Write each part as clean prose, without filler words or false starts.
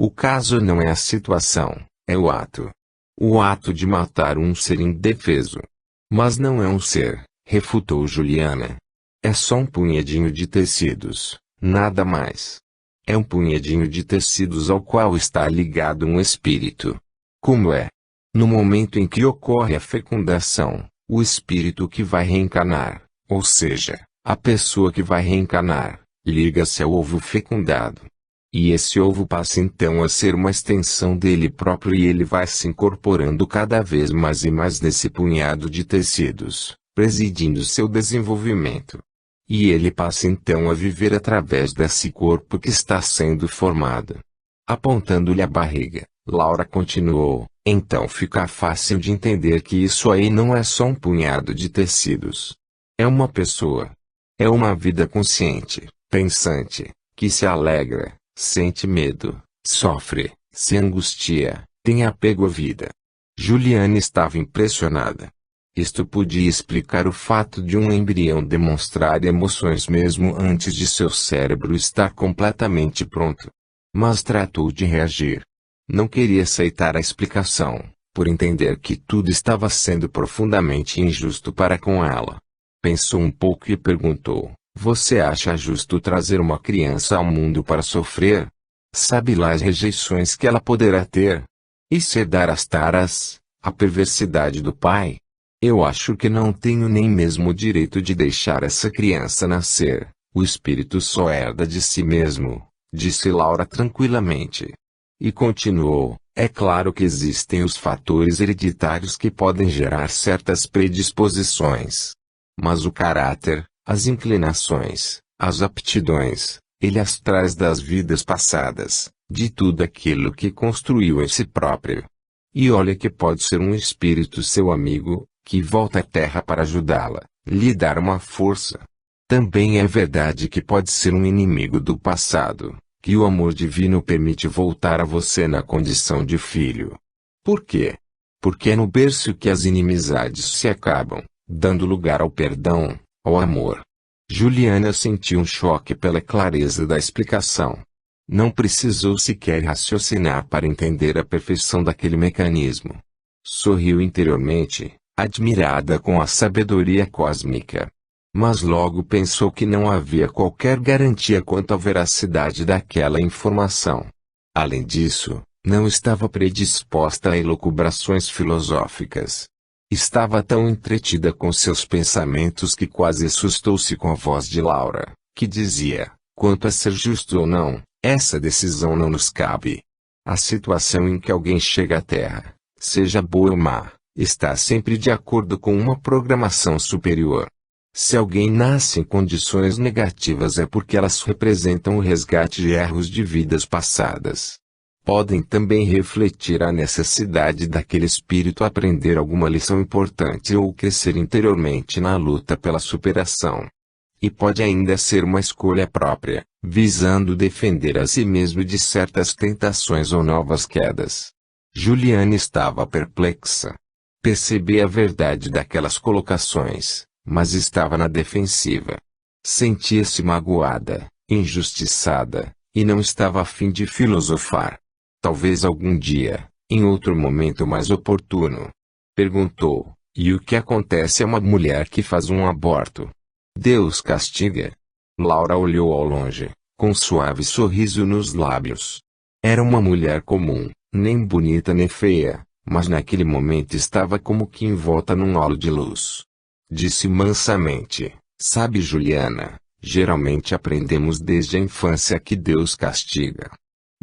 O caso não é a situação, é o ato. O ato de matar um ser indefeso. Mas não é um ser, refutou Juliana. É só um punhadinho de tecidos, nada mais. É um punhadinho de tecidos ao qual está ligado um espírito. Como é? No momento em que ocorre a fecundação, o espírito que vai reencarnar, ou seja, a pessoa que vai reencarnar, liga-se ao ovo fecundado. E esse ovo passa então a ser uma extensão dele próprio e ele vai se incorporando cada vez mais e mais nesse punhado de tecidos, presidindo seu desenvolvimento. E ele passa então a viver através desse corpo que está sendo formado. Apontando-lhe a barriga, Laura continuou, então fica fácil de entender que isso aí não é só um punhado de tecidos. É uma pessoa. É uma vida consciente, pensante, que se alegra, sente medo, sofre, se angustia, tem apego à vida. Juliana estava impressionada. Isto podia explicar o fato de um embrião demonstrar emoções mesmo antes de seu cérebro estar completamente pronto. Mas tratou de reagir. Não queria aceitar a explicação, por entender que tudo estava sendo profundamente injusto para com ela. Pensou um pouco e perguntou: você acha justo trazer uma criança ao mundo para sofrer? Sabe lá as rejeições que ela poderá ter? E se herdar as taras, a perversidade do pai? Eu acho que não tenho nem mesmo o direito de deixar essa criança nascer. O espírito só herda de si mesmo, disse Laura tranquilamente. E continuou: é claro que existem os fatores hereditários que podem gerar certas predisposições. Mas o caráter, as inclinações, as aptidões, ele as traz das vidas passadas, de tudo aquilo que construiu em si próprio. E olha que pode ser um espírito seu amigo, que volta à Terra para ajudá-la, lhe dar uma força. Também é verdade que pode ser um inimigo do passado, que o amor divino permite voltar a você na condição de filho. Por quê? Porque é no berço que as inimizades se acabam, dando lugar ao perdão, ao amor. Juliana sentiu um choque pela clareza da explicação. Não precisou sequer raciocinar para entender a perfeição daquele mecanismo. Sorriu interiormente, admirada com a sabedoria cósmica. Mas logo pensou que não havia qualquer garantia quanto à veracidade daquela informação. Além disso, não estava predisposta a elucubrações filosóficas. Estava tão entretida com seus pensamentos que quase assustou-se com a voz de Laura, que dizia: quanto a ser justo ou não, essa decisão não nos cabe. A situação em que alguém chega à Terra, seja boa ou má, está sempre de acordo com uma programação superior. Se alguém nasce em condições negativas é porque elas representam o resgate de erros de vidas passadas. Podem também refletir a necessidade daquele espírito aprender alguma lição importante ou crescer interiormente na luta pela superação. E pode ainda ser uma escolha própria, visando defender a si mesmo de certas tentações ou novas quedas. Juliana estava perplexa. Percebia a verdade daquelas colocações, mas estava na defensiva. Sentia-se magoada, injustiçada, e não estava a fim de filosofar. Talvez algum dia, em outro momento mais oportuno. Perguntou: e o que acontece a uma mulher que faz um aborto? Deus castiga? Laura olhou ao longe, com um suave sorriso nos lábios. Era uma mulher comum, nem bonita nem feia, mas naquele momento estava como que envolta num halo de luz. Disse mansamente: sabe, Juliana, geralmente aprendemos desde a infância que Deus castiga.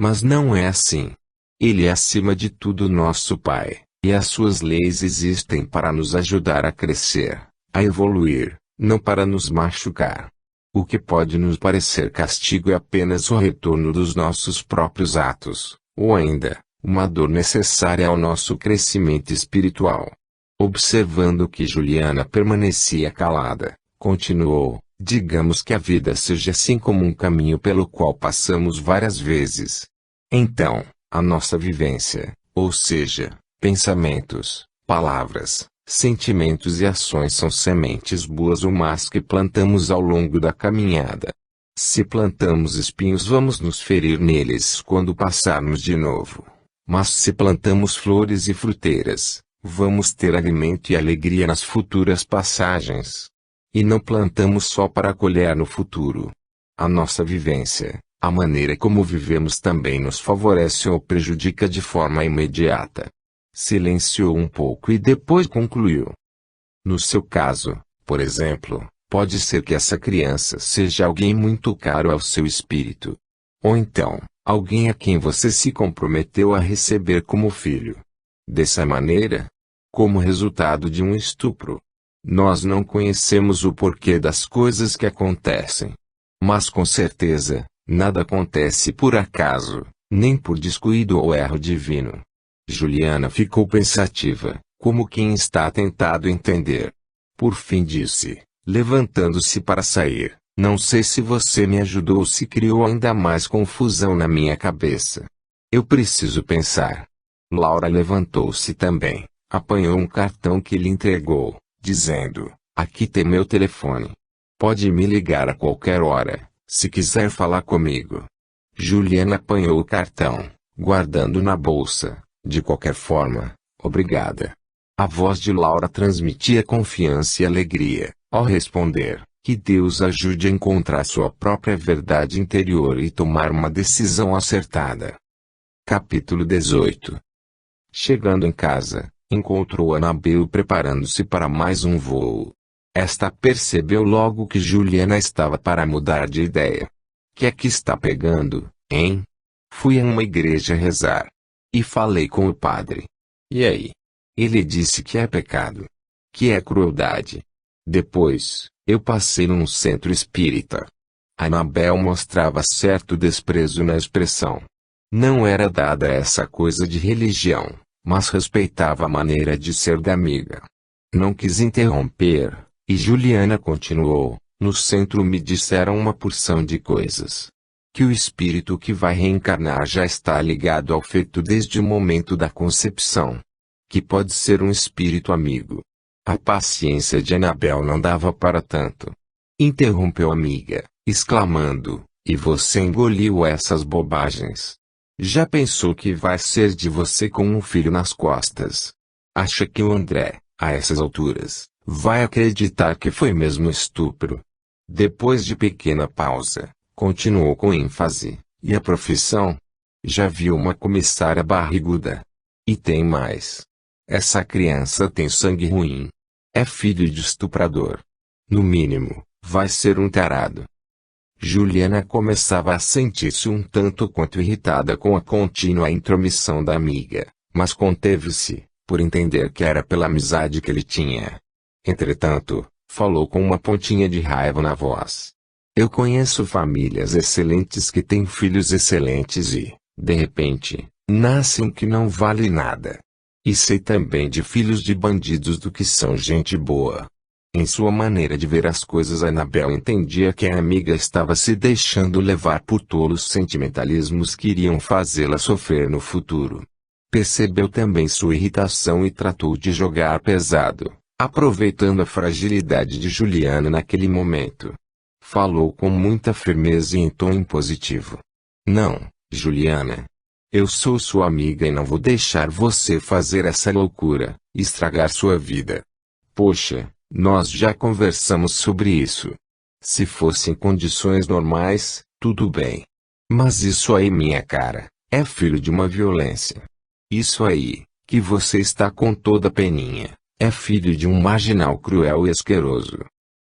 Mas não é assim. Ele é acima de tudo nosso Pai, e as suas leis existem para nos ajudar a crescer, a evoluir, não para nos machucar. O que pode nos parecer castigo é apenas o retorno dos nossos próprios atos, ou ainda, uma dor necessária ao nosso crescimento espiritual. Observando que Juliana permanecia calada, continuou: digamos que a vida seja assim como um caminho pelo qual passamos várias vezes. Então, a nossa vivência, ou seja, pensamentos, palavras, sentimentos e ações são sementes boas ou más que plantamos ao longo da caminhada. Se plantamos espinhos, vamos nos ferir neles quando passarmos de novo. Mas se plantamos flores e fruteiras, vamos ter alimento e alegria nas futuras passagens. E não plantamos só para colher no futuro. A nossa vivência, a maneira como vivemos também nos favorece ou prejudica de forma imediata. Silenciou um pouco e depois concluiu. No seu caso, por exemplo, pode ser que essa criança seja alguém muito caro ao seu espírito. Ou então, alguém a quem você se comprometeu a receber como filho. Dessa maneira, como resultado de um estupro, nós não conhecemos o porquê das coisas que acontecem. Mas com certeza, nada acontece por acaso, nem por descuido ou erro divino. Juliana ficou pensativa, como quem está tentado entender. Por fim disse, levantando-se para sair, não sei se você me ajudou ou se criou ainda mais confusão na minha cabeça. Eu preciso pensar. Laura levantou-se também, apanhou um cartão que lhe entregou, dizendo, aqui tem meu telefone. Pode me ligar a qualquer hora, se quiser falar comigo. Juliana apanhou o cartão, guardando na bolsa. De qualquer forma, obrigada. A voz de Laura transmitia confiança e alegria, ao responder, que Deus ajude a encontrar sua própria verdade interior e tomar uma decisão acertada. Capítulo 18. Chegando em casa, encontrou Annabel preparando-se para mais um voo. Esta percebeu logo que Juliana estava para mudar de ideia. Que é que está pegando, hein? Fui a uma igreja rezar. E falei com o padre. E aí? Ele disse que é pecado. Que é crueldade. Depois, eu passei num centro espírita. Annabel mostrava certo desprezo na expressão. Não era dada essa coisa de religião, mas respeitava a maneira de ser da amiga. Não quis interromper, e Juliana continuou. No centro me disseram uma porção de coisas. Que o espírito que vai reencarnar já está ligado ao feto desde o momento da concepção. Que pode ser um espírito amigo. A paciência de Annabel não dava para tanto. Interrompeu a amiga, exclamando, e você engoliu essas bobagens. Já pensou que vai ser de você com um filho nas costas? Acha que o André, a essas alturas, vai acreditar que foi mesmo estupro? Depois de pequena pausa, continuou com ênfase, e a profissão? Já viu uma comissária barriguda? E tem mais. Essa criança tem sangue ruim. É filho de estuprador. No mínimo, vai ser um tarado. Juliana começava a sentir-se um tanto quanto irritada com a contínua intromissão da amiga, mas conteve-se, por entender que era pela amizade que ele tinha. Entretanto, falou com uma pontinha de raiva na voz. Eu conheço famílias excelentes que têm filhos excelentes e, de repente, nascem que não valem nada. E sei também de filhos de bandidos do que são gente boa. Em sua maneira de ver as coisas, Annabel entendia que a amiga estava se deixando levar por tolos sentimentalismos que iriam fazê-la sofrer no futuro. Percebeu também sua irritação e tratou de jogar pesado, aproveitando a fragilidade de Juliana naquele momento. Falou com muita firmeza e em tom impositivo. Não, Juliana. Eu sou sua amiga e não vou deixar você fazer essa loucura, estragar sua vida. Poxa, nós já conversamos sobre isso. Se fosse em condições normais, tudo bem. Mas isso aí, minha cara, é filho de uma violência. Isso aí, que você está com toda peninha, é filho de um marginal cruel e asqueroso.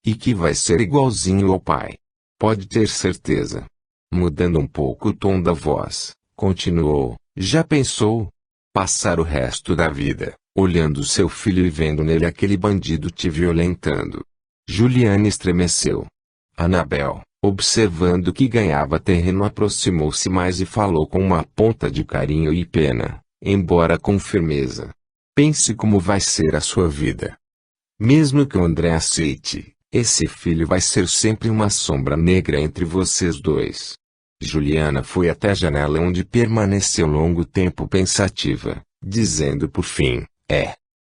E que vai ser igualzinho ao pai. Pode ter certeza. Mudando um pouco o tom da voz, continuou, já pensou? Passar o resto da vida, olhando seu filho e vendo nele aquele bandido te violentando. Juliana estremeceu. Annabel, observando que ganhava terreno, aproximou-se mais e falou com uma ponta de carinho e pena, embora com firmeza. Pense como vai ser a sua vida. Mesmo que o André aceite, esse filho vai ser sempre uma sombra negra entre vocês dois. Juliana foi até a janela, onde permaneceu longo tempo pensativa, dizendo por fim,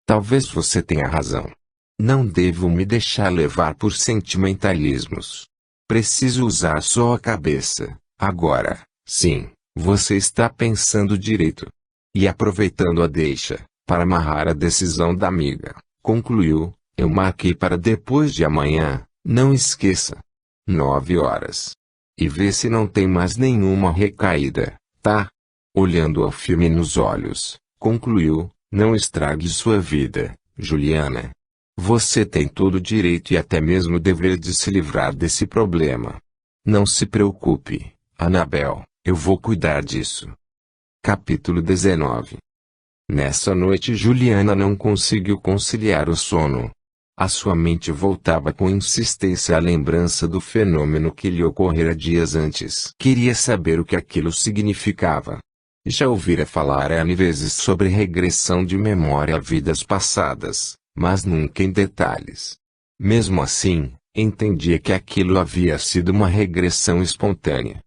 talvez você tenha razão. Não devo me deixar levar por sentimentalismos. Preciso usar só a cabeça. Agora, sim, você está pensando direito. E aproveitando a deixa, para amarrar a decisão da amiga, concluiu, eu marquei para depois de amanhã, não esqueça. 9 horas. E vê se não tem mais nenhuma recaída, tá? Olhando ao filme nos olhos, concluiu, não estrague sua vida, Juliana. Você tem todo o direito e até mesmo o dever de se livrar desse problema. Não se preocupe, Annabel, eu vou cuidar disso. Capítulo 19. Nessa noite Juliana não conseguiu conciliar o sono. A sua mente voltava com insistência à lembrança do fenômeno que lhe ocorrera dias antes. Queria saber o que aquilo significava. Já ouvira falar N vezes sobre regressão de memória a vidas passadas, mas nunca em detalhes. Mesmo assim, entendia que aquilo havia sido uma regressão espontânea.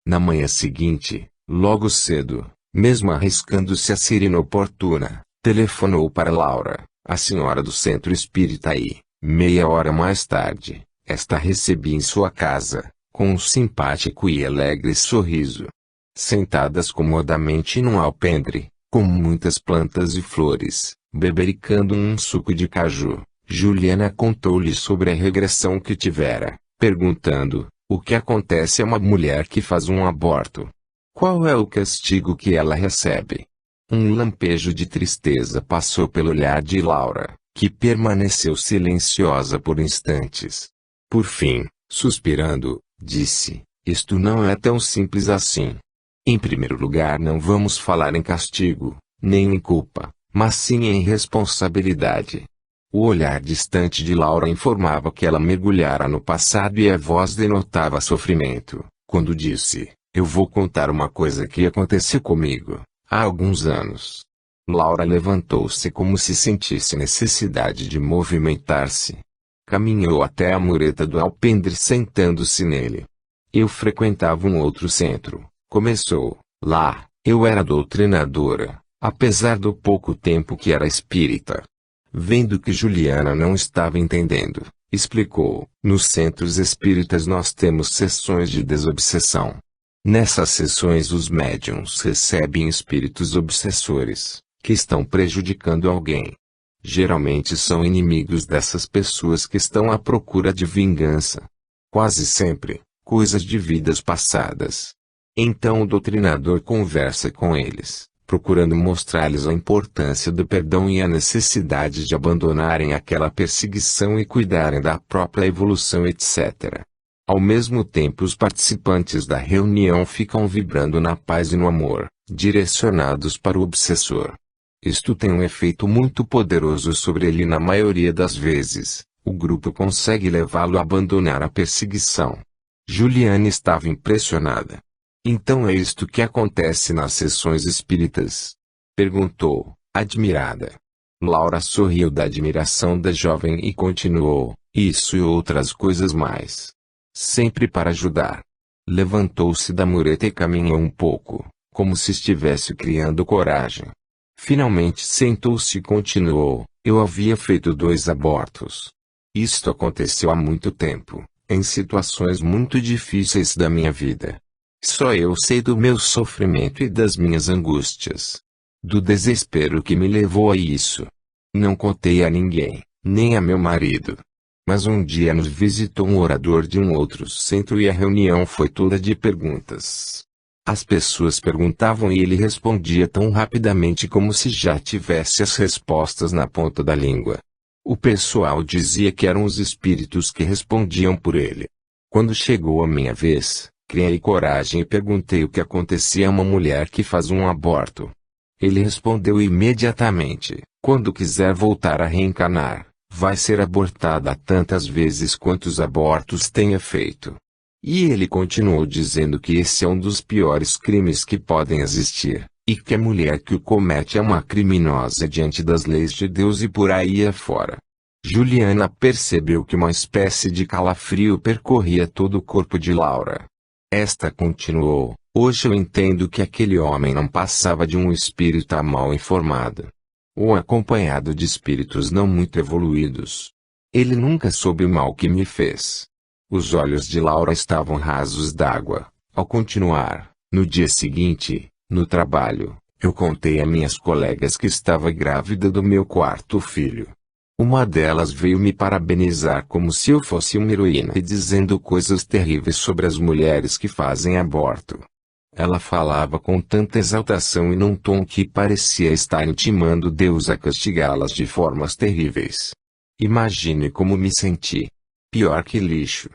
Na manhã seguinte, logo cedo, mesmo arriscando-se a ser inoportuna, telefonou para Laura, a senhora do centro espírita e, meia hora mais tarde, esta recebia em sua casa, com um simpático e alegre sorriso. Sentadas comodamente num alpendre, com muitas plantas e flores, bebericando um suco de caju, Juliana contou-lhe sobre a regressão que tivera, perguntando, o que acontece a uma mulher que faz um aborto? Qual é o castigo que ela recebe? Um lampejo de tristeza passou pelo olhar de Laura, que permaneceu silenciosa por instantes. Por fim, suspirando, disse, isto não é tão simples assim. Em primeiro lugar, não vamos falar em castigo, nem em culpa, mas sim em responsabilidade. O olhar distante de Laura informava que ela mergulhara no passado e a voz denotava sofrimento, quando disse, eu vou contar uma coisa que aconteceu comigo, há alguns anos. Laura levantou-se como se sentisse necessidade de movimentar-se. Caminhou até a mureta do alpendre sentando-se nele. Eu frequentava um outro centro. Começou, lá, eu era doutrinadora, apesar do pouco tempo que era espírita. Vendo que Juliana não estava entendendo, explicou, nos centros espíritas nós temos sessões de desobsessão. Nessas sessões os médiuns recebem espíritos obsessores, que estão prejudicando alguém. Geralmente são inimigos dessas pessoas que estão à procura de vingança. Quase sempre, coisas de vidas passadas. Então o doutrinador conversa com eles, procurando mostrar-lhes a importância do perdão e a necessidade de abandonarem aquela perseguição e cuidarem da própria evolução, etc. Ao mesmo tempo os participantes da reunião ficam vibrando na paz e no amor, direcionados para o obsessor. Isto tem um efeito muito poderoso sobre ele. Na maioria das vezes, o grupo consegue levá-lo a abandonar a perseguição. Juliana estava impressionada. Então é isto que acontece nas sessões espíritas? Perguntou, admirada. Laura sorriu da admiração da jovem e continuou, isso e outras coisas mais. Sempre para ajudar. Levantou-se da mureta e caminhou um pouco, como se estivesse criando coragem. Finalmente sentou-se e continuou, eu havia feito 2 abortos. Isto aconteceu há muito tempo, em situações muito difíceis da minha vida. Só eu sei do meu sofrimento e das minhas angústias. Do desespero que me levou a isso. Não contei a ninguém, nem a meu marido. Mas um dia nos visitou um orador de um outro centro e a reunião foi toda de perguntas. As pessoas perguntavam e ele respondia tão rapidamente como se já tivesse as respostas na ponta da língua. O pessoal dizia que eram os espíritos que respondiam por ele. Quando chegou a minha vez, criei coragem e perguntei o que acontecia a uma mulher que faz um aborto. Ele respondeu imediatamente, quando quiser voltar a reencarnar, vai ser abortada tantas vezes quantos abortos tenha feito. E ele continuou dizendo que esse é um dos piores crimes que podem existir, e que a mulher que o comete é uma criminosa diante das leis de Deus e por aí afora. Juliana percebeu que uma espécie de calafrio percorria todo o corpo de Laura. Esta continuou, hoje eu entendo que aquele homem não passava de um espírita mal informado. Ou acompanhado de espíritos não muito evoluídos. Ele nunca soube o mal que me fez. Os olhos de Laura estavam rasos d'água. Ao continuar, no dia seguinte, no trabalho, eu contei a minhas colegas que estava grávida do meu quarto filho. Uma delas veio me parabenizar como se eu fosse uma heroína e dizendo coisas terríveis sobre as mulheres que fazem aborto. Ela falava com tanta exaltação e num tom que parecia estar intimando Deus a castigá-las de formas terríveis. Imagine como me senti. Pior que lixo.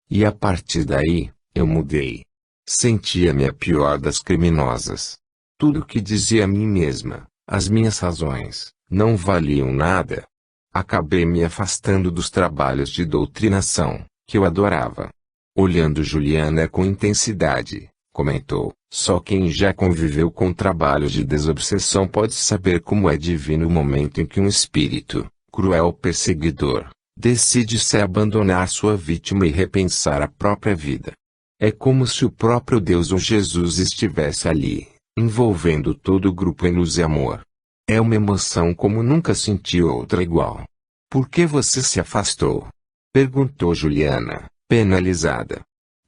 E a partir daí, eu mudei. Sentia-me a pior das criminosas. Tudo o que dizia a mim mesma, as minhas razões, não valiam nada. Acabei me afastando dos trabalhos de doutrinação, que eu adorava. Olhando Juliana com intensidade, comentou: só quem já conviveu com trabalhos de desobsessão pode saber como é divino o momento em que um espírito, cruel perseguidor, decide se abandonar sua vítima e repensar a própria vida. É como se o próprio Deus ou Jesus estivesse ali, envolvendo todo o grupo em luz e amor. É uma emoção como nunca senti outra igual. Por que você se afastou? Perguntou Juliana, penalizada.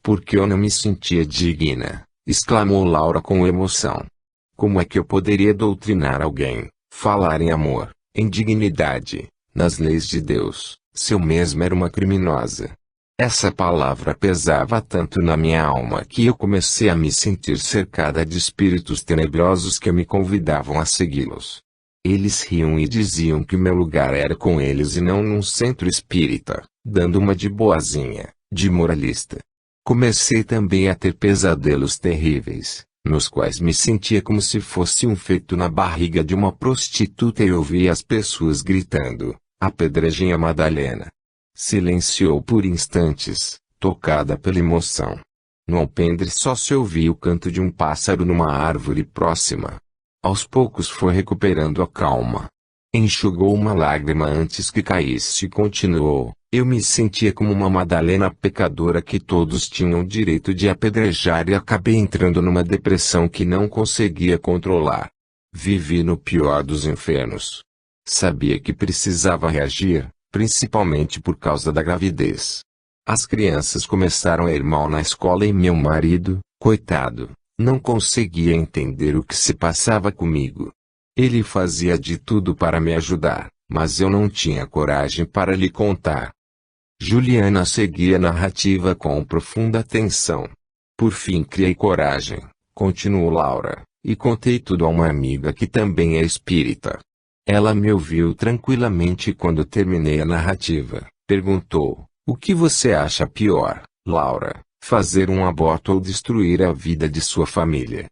Porque eu não me sentia digna, exclamou Laura com emoção. Como é que eu poderia doutrinar alguém, falar em amor, em dignidade, nas leis de Deus, se eu mesma era uma criminosa? Essa palavra pesava tanto na minha alma que eu comecei a me sentir cercada de espíritos tenebrosos que me convidavam a segui-los. Eles riam e diziam que meu lugar era com eles e não num centro espírita, dando uma de boazinha, de moralista. Comecei também a ter pesadelos terríveis, nos quais me sentia como se fosse um feto na barriga de uma prostituta e ouvia as pessoas gritando: apedrejem a Madalena. Silenciou por instantes, tocada pela emoção. No alpendre só se ouvia o canto de um pássaro numa árvore próxima. Aos poucos foi recuperando a calma. Enxugou uma lágrima antes que caísse e continuou: eu me sentia como uma Madalena pecadora que todos tinham o direito de apedrejar e acabei entrando numa depressão que não conseguia controlar. Vivi no pior dos infernos. Sabia que precisava reagir, principalmente por causa da gravidez. As crianças começaram a ir mal na escola e meu marido, coitado, não conseguia entender o que se passava comigo. Ele fazia de tudo para me ajudar, mas eu não tinha coragem para lhe contar. Juliana seguia a narrativa com profunda atenção. Por fim criei coragem, continuou Laura, e contei tudo a uma amiga que também é espírita. Ela me ouviu tranquilamente e quando terminei a narrativa, perguntou: o que você acha pior, Laura, fazer um aborto ou destruir a vida de sua família?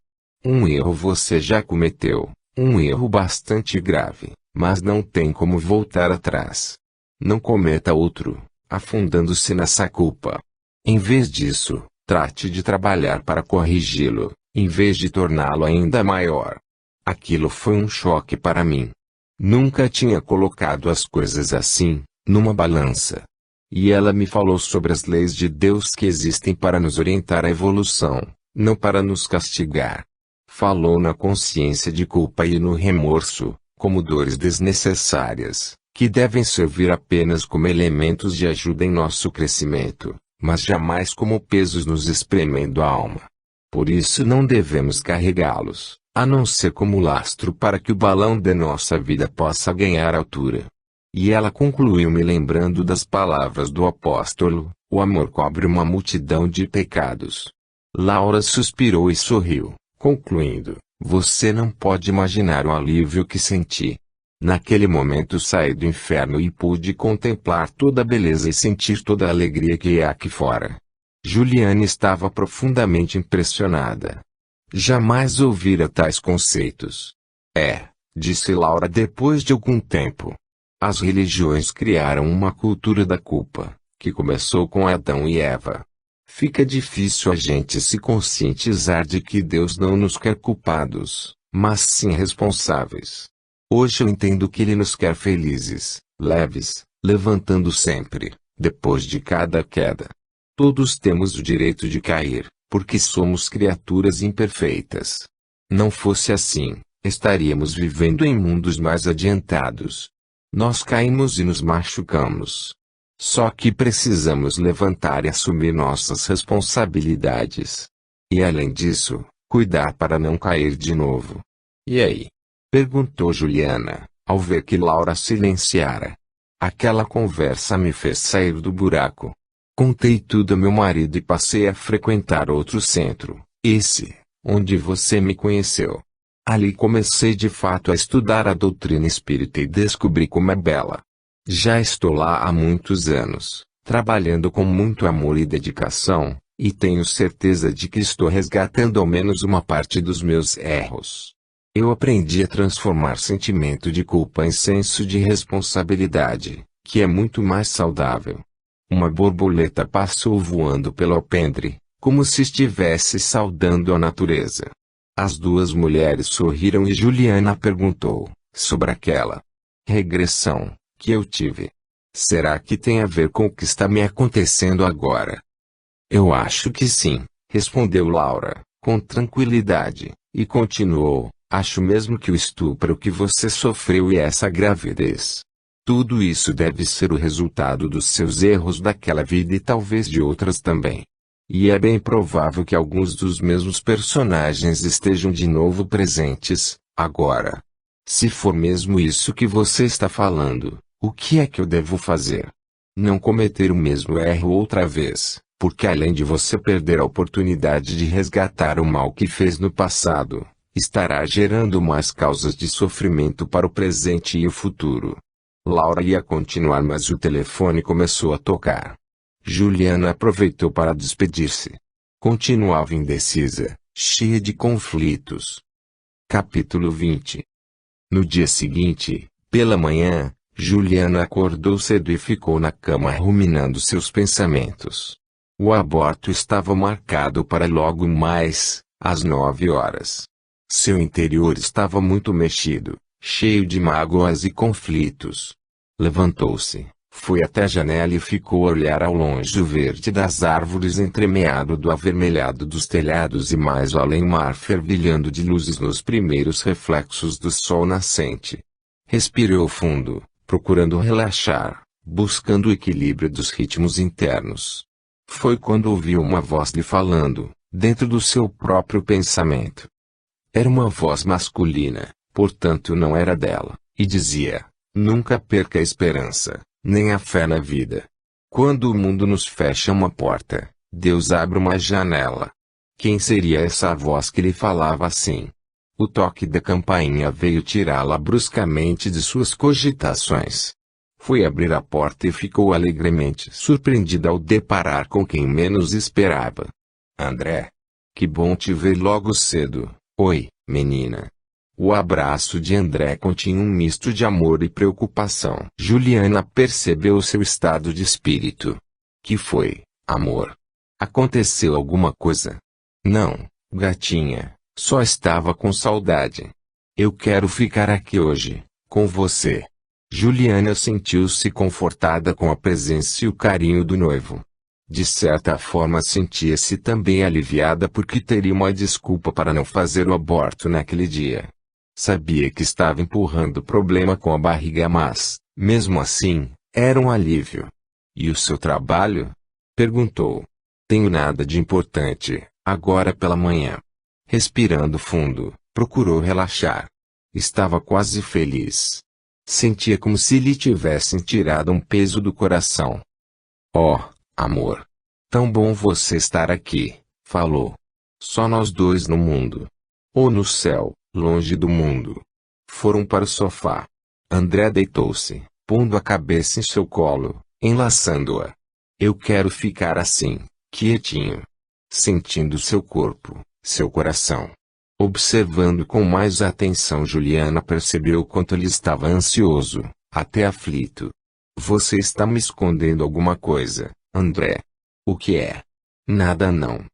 Um erro você já cometeu, um erro bastante grave, mas não tem como voltar atrás. Não cometa outro, afundando-se nessa culpa. Em vez disso, trate de trabalhar para corrigi-lo, em vez de torná-lo ainda maior. Aquilo foi um choque para mim. Nunca tinha colocado as coisas assim, numa balança. E ela me falou sobre as leis de Deus que existem para nos orientar à evolução, não para nos castigar. Falou na consciência de culpa e no remorso, como dores desnecessárias, que devem servir apenas como elementos de ajuda em nosso crescimento, mas jamais como pesos nos espremendo a alma. Por isso não devemos carregá-los, a não ser como lastro para que o balão de nossa vida possa ganhar altura. E ela concluiu me lembrando das palavras do apóstolo: o amor cobre uma multidão de pecados. Laura suspirou e sorriu, concluindo: você não pode imaginar o alívio que senti. Naquele momento saí do inferno e pude contemplar toda a beleza e sentir toda a alegria que há aqui fora. Juliana estava profundamente impressionada. Jamais ouvira tais conceitos. Disse Laura depois de algum tempo. As religiões criaram uma cultura da culpa, que começou com Adão e Eva. Fica difícil a gente se conscientizar de que Deus não nos quer culpados, mas sim responsáveis. Hoje eu entendo que Ele nos quer felizes, leves, levantando sempre, depois de cada queda. Todos temos o direito de cair, porque somos criaturas imperfeitas. Não fosse assim, estaríamos vivendo em mundos mais adiantados. Nós caímos e nos machucamos. Só que precisamos levantar e assumir nossas responsabilidades. E além disso, cuidar para não cair de novo. E aí? Perguntou Juliana, ao ver que Laura silenciara. Aquela conversa me fez sair do buraco. Contei tudo a meu marido e passei a frequentar outro centro, esse, onde você me conheceu. Ali comecei de fato a estudar a doutrina espírita e descobri como é bela. Já estou lá há muitos anos, trabalhando com muito amor e dedicação, e tenho certeza de que estou resgatando ao menos uma parte dos meus erros. Eu aprendi a transformar sentimento de culpa em senso de responsabilidade, que é muito mais saudável. Uma borboleta passou voando pelo alpendre, como se estivesse saudando a natureza. As duas mulheres sorriram e Juliana perguntou, sobre aquela regressão que eu tive. Será que tem a ver com o que está me acontecendo agora? Eu acho que sim, respondeu Laura, com tranquilidade, e continuou, acho mesmo que o estupro que você sofreu e essa gravidez. Tudo isso deve ser o resultado dos seus erros daquela vida e talvez de outras também. E é bem provável que alguns dos mesmos personagens estejam de novo presentes, agora. Se for mesmo isso que você está falando, o que é que eu devo fazer? Não cometer o mesmo erro outra vez, porque além de você perder a oportunidade de resgatar o mal que fez no passado, estará gerando mais causas de sofrimento para o presente e o futuro. Laura ia continuar, mas o telefone começou a tocar. Juliana aproveitou para despedir-se. Continuava indecisa, cheia de conflitos. Capítulo 20. No dia seguinte, pela manhã, Juliana acordou cedo e ficou na cama ruminando seus pensamentos. O aborto estava marcado para logo mais, às 9 horas. Seu interior estava muito mexido, cheio de mágoas e conflitos. Levantou-se, foi até a janela e ficou a olhar ao longe o verde das árvores entremeado do avermelhado dos telhados e mais além o mar fervilhando de luzes nos primeiros reflexos do sol nascente. Respirou fundo, procurando relaxar, buscando o equilíbrio dos ritmos internos. Foi quando ouviu uma voz lhe falando, dentro do seu próprio pensamento. Era uma voz masculina, portanto não era dela, e dizia: nunca perca a esperança, nem a fé na vida. Quando o mundo nos fecha uma porta, Deus abre uma janela. Quem seria essa voz que lhe falava assim? O toque da campainha veio tirá-la bruscamente de suas cogitações. Foi abrir a porta e ficou alegremente surpreendida ao deparar com quem menos esperava. André. Que bom te ver logo cedo. Oi, menina. O abraço de André continha um misto de amor e preocupação. Juliana percebeu seu estado de espírito. Que foi, amor? Aconteceu alguma coisa? Não, gatinha, só estava com saudade. Eu quero ficar aqui hoje, com você. Juliana sentiu-se confortada com a presença e o carinho do noivo. De certa forma sentia-se também aliviada porque teria uma desculpa para não fazer o aborto naquele dia. Sabia que estava empurrando o problema com a barriga, mas, mesmo assim, era um alívio. E o seu trabalho? Perguntou. Tenho nada de importante, agora pela manhã. Respirando fundo, procurou relaxar. Estava quase feliz. Sentia como se lhe tivessem tirado um peso do coração. Oh, amor. Tão bom você estar aqui, falou. Só nós dois no mundo. Ou no céu, longe do mundo. Foram para o sofá. André deitou-se, pondo a cabeça em seu colo, enlaçando-a. Eu quero ficar assim, quietinho. Sentindo seu corpo, seu coração. Observando com mais atenção, Juliana percebeu quanto ele estava ansioso, até aflito. Você está me escondendo alguma coisa, André? O que é? Nada não.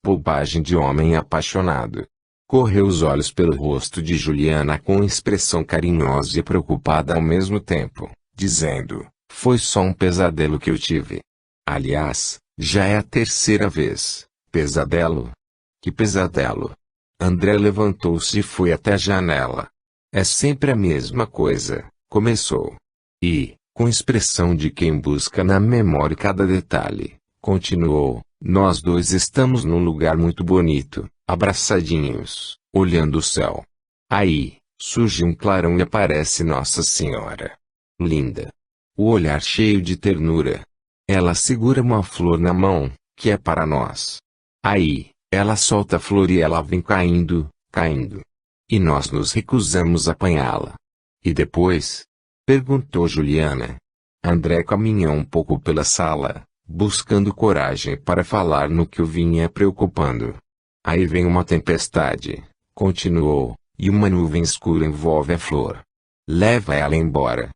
Bobagem de homem apaixonado. Correu os olhos pelo rosto de Juliana com expressão carinhosa e preocupada ao mesmo tempo, dizendo: foi só um pesadelo que eu tive. Aliás, já é a terceira vez. Pesadelo? Que pesadelo? André levantou-se e foi até a janela. É sempre a mesma coisa, começou. E, Com expressão de quem busca na memória cada detalhe, continuou: nós dois estamos num lugar muito bonito, abraçadinhos, olhando o céu. Aí, surge um clarão e aparece Nossa Senhora. Linda. O olhar cheio de ternura. Ela segura uma flor na mão, que é para nós. Aí, ela solta a flor e ela vem caindo, caindo. E nós nos recusamos a apanhá-la. E depois? Perguntou Juliana. André caminhou um pouco pela sala, buscando coragem para falar no que o vinha preocupando. Aí vem uma tempestade, continuou, e uma nuvem escura envolve a flor. Leva ela embora.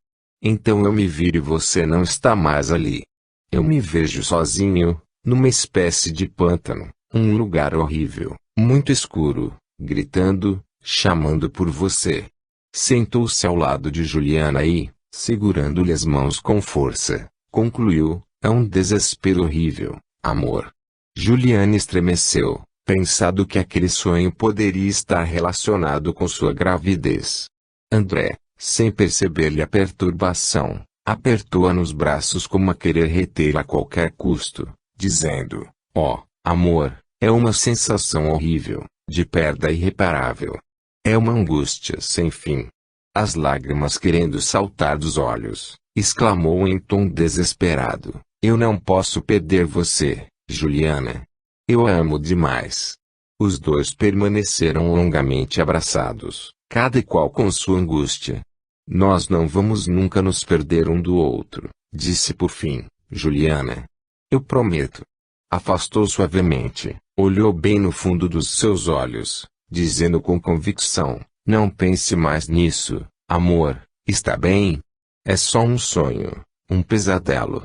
Então eu me viro e você não está mais ali. Eu me vejo sozinho, numa espécie de pântano, um lugar horrível, muito escuro, gritando, chamando por você. Sentou-se ao lado de Juliana e, segurando-lhe as mãos com força, concluiu: é um desespero horrível, amor. Juliana estremeceu, pensando que aquele sonho poderia estar relacionado com sua gravidez. André, sem perceber-lhe a perturbação, apertou-a nos braços como a querer retê-la a qualquer custo, dizendo: ó, amor, é uma sensação horrível, de perda irreparável. É uma angústia sem fim. As lágrimas querendo saltar dos olhos, exclamou em tom desesperado: eu não posso perder você, Juliana. Eu a amo demais. Os dois permaneceram longamente abraçados, cada qual com sua angústia. Nós não vamos nunca nos perder um do outro, disse por fim, Juliana. Eu prometo. Afastou suavemente, olhou bem no fundo dos seus olhos, dizendo com convicção: não pense mais nisso, amor, está bem? É só um sonho, um pesadelo.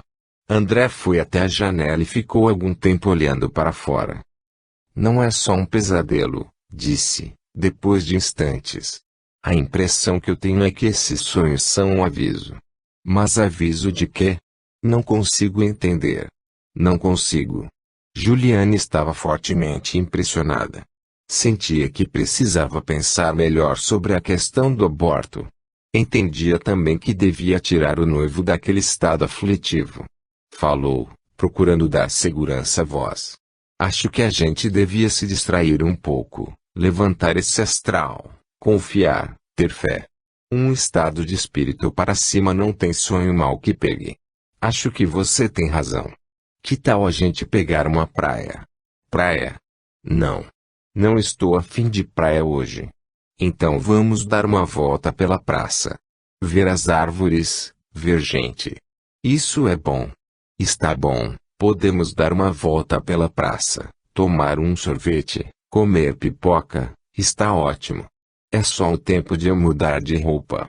André foi até a janela e ficou algum tempo olhando para fora. Não é só um pesadelo, disse, depois de instantes. A impressão que eu tenho é que esses sonhos são um aviso. Mas aviso de quê? Não consigo entender. Não consigo. Juliana estava fortemente impressionada. Sentia que precisava pensar melhor sobre a questão do aborto. Entendia também que devia tirar o noivo daquele estado aflitivo. Falou, procurando dar segurança à voz. Acho que a gente devia se distrair um pouco, levantar esse astral, confiar, ter fé. Um estado de espírito para cima não tem sonho mal que pegue. Acho que você tem razão. Que tal a gente pegar uma praia? Praia? Não. Não estou a fim de praia hoje. Então vamos dar uma volta pela praça. Ver as árvores, ver gente. Isso é bom. Está bom, podemos dar uma volta pela praça, tomar um sorvete, comer pipoca, está ótimo. É só o tempo de eu mudar de roupa.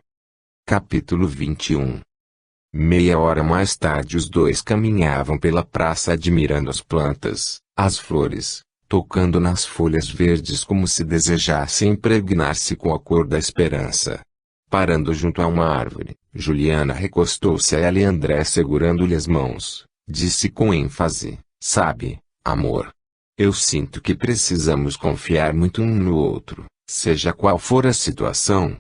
Capítulo 21. Meia hora mais tarde os dois caminhavam pela praça admirando as plantas, as flores, tocando nas folhas verdes como se desejassem impregnar-se com a cor da esperança. Parando junto a uma árvore, Juliana recostou-se a ela e André segurando-lhe as mãos, disse com ênfase: sabe, amor, eu sinto que precisamos confiar muito um no outro, seja qual for a situação.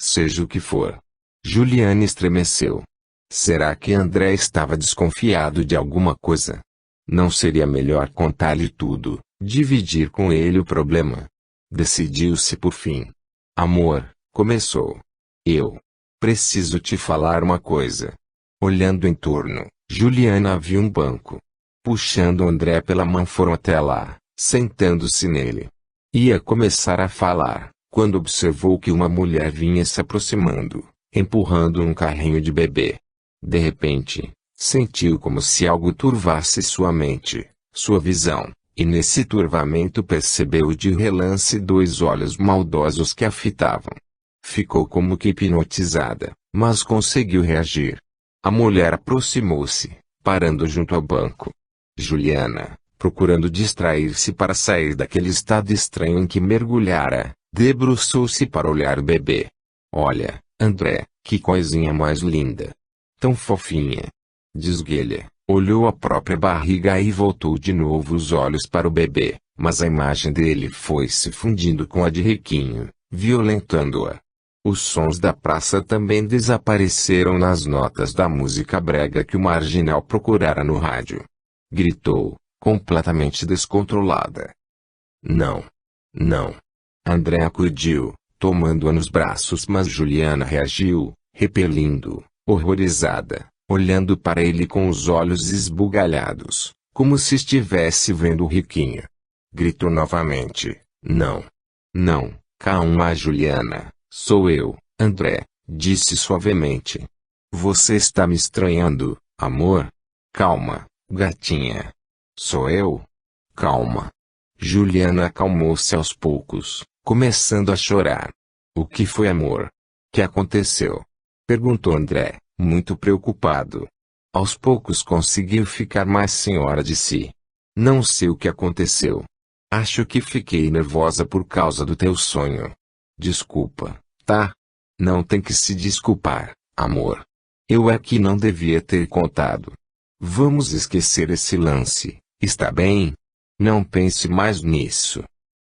Seja o que for. Juliana estremeceu. Será que André estava desconfiado de alguma coisa? Não seria melhor contar-lhe tudo, dividir com ele o problema? Decidiu-se por fim. Amor, começou. Eu preciso te falar uma coisa. Olhando em torno, Juliana viu um banco. Puxando André pela mão foram até lá, sentando-se nele. Ia começar a falar, quando observou que uma mulher vinha se aproximando, empurrando um carrinho de bebê. De repente, sentiu como se algo turvasse sua mente, sua visão, e nesse turvamento percebeu de relance dois olhos maldosos que a fitavam. Ficou como que hipnotizada, mas conseguiu reagir. A mulher aproximou-se, parando junto ao banco. Juliana, procurando distrair-se para sair daquele estado estranho em que mergulhara, debruçou-se para olhar o bebê. Olha, André, que coisinha mais linda. Tão fofinha. Desguelha, olhou a própria barriga e voltou de novo os olhos para o bebê, mas a imagem dele foi se fundindo com a de Riquinho, violentando-a. Os sons da praça também desapareceram nas notas da música brega que o marginal procurara no rádio. Gritou, completamente descontrolada. Não. Não. André acudiu, tomando-a nos braços, mas Juliana reagiu, repelindo, horrorizada, olhando para ele com os olhos esbugalhados, como se estivesse vendo o riquinho. Gritou novamente, não. Não, calma Juliana, sou eu, André, disse suavemente. Você está me estranhando, amor? Calma, gatinha. Sou eu? Calma. Juliana acalmou-se aos poucos, começando a chorar. O que foi, amor? Que aconteceu? Perguntou André, muito preocupado. Aos poucos conseguiu ficar mais senhora de si. Não sei o que aconteceu. Acho que fiquei nervosa por causa do teu sonho. Desculpa, tá? Não tem que se desculpar, amor. Eu é que não devia ter contado. Vamos esquecer esse lance, está bem? Não pense mais nisso.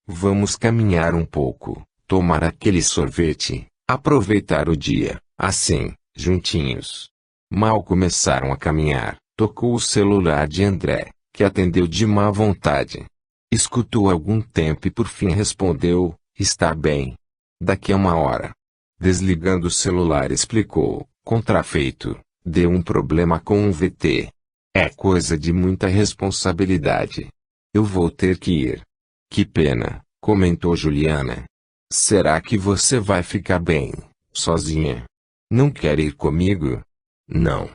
Vamos caminhar um pouco, tomar aquele sorvete, aproveitar o dia, assim, juntinhos. Mal começaram a caminhar, tocou o celular de André, que atendeu de má vontade. Escutou algum tempo e por fim respondeu, está bem. Daqui a 1 hora. Desligando o celular explicou, contrafeito, deu um problema com um VT. É coisa de muita responsabilidade. Eu vou ter que ir. Que pena, comentou Juliana. Será que você vai ficar bem, sozinha? Não quer ir comigo? Não.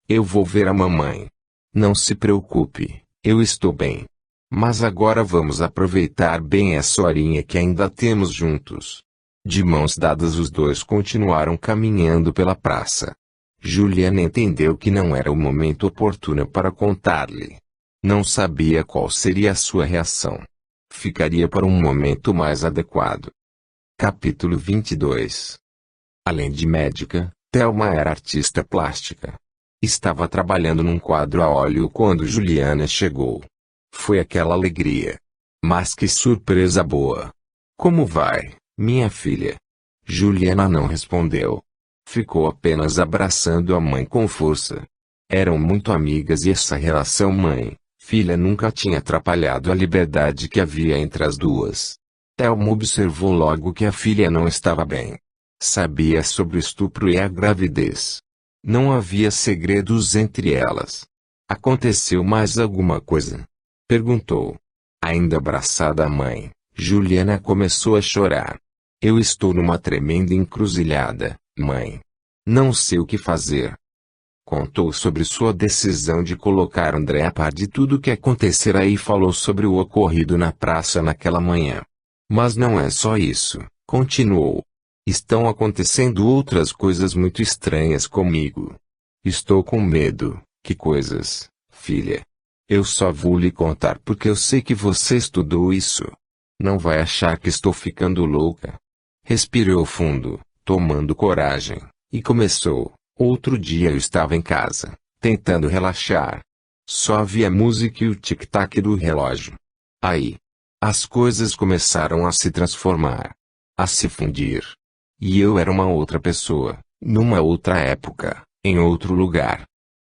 Eu vou ver a mamãe. Não se preocupe, eu estou bem. Mas agora vamos aproveitar bem essa horinha que ainda temos juntos. De mãos dadas os dois continuaram caminhando pela praça. Juliana entendeu que não era o momento oportuno para contar-lhe. Não sabia qual seria a sua reação. Ficaria para um momento mais adequado. Capítulo 22. Além de médica, Thelma era artista plástica. Estava trabalhando num quadro a óleo quando Juliana chegou. Foi aquela alegria. Mas que surpresa boa! Como vai, minha filha? Juliana não respondeu. Ficou apenas abraçando a mãe com força. Eram muito amigas e essa relação mãe-filha nunca tinha atrapalhado a liberdade que havia entre as duas. Thelma observou logo que a filha não estava bem. Sabia sobre o estupro e a gravidez. Não havia segredos entre elas. Aconteceu mais alguma coisa? Perguntou. Ainda abraçada à mãe, Juliana começou a chorar. Eu estou numa tremenda encruzilhada, mãe. Não sei o que fazer. Contou sobre sua decisão de colocar André a par de tudo o que acontecera e falou sobre o ocorrido na praça naquela manhã. Mas não é só isso, continuou. Estão acontecendo outras coisas muito estranhas comigo. Estou com medo. Que coisas, filha? Eu só vou lhe contar porque eu sei que você estudou isso. Não vai achar que estou ficando louca. Respirou fundo, tomando coragem, e começou. Outro dia eu estava em casa, tentando relaxar. Só havia música e o tic-tac do relógio. Aí, as coisas começaram a se transformar, a se fundir. E eu era uma outra pessoa, numa outra época, em outro lugar.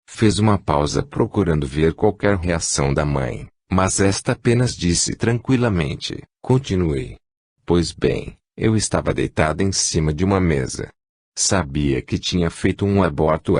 Fez uma pausa procurando ver qualquer reação da mãe, mas esta apenas disse tranquilamente, continue. Pois bem, eu estava deitada em cima de uma mesa. Sabia que tinha feito um aborto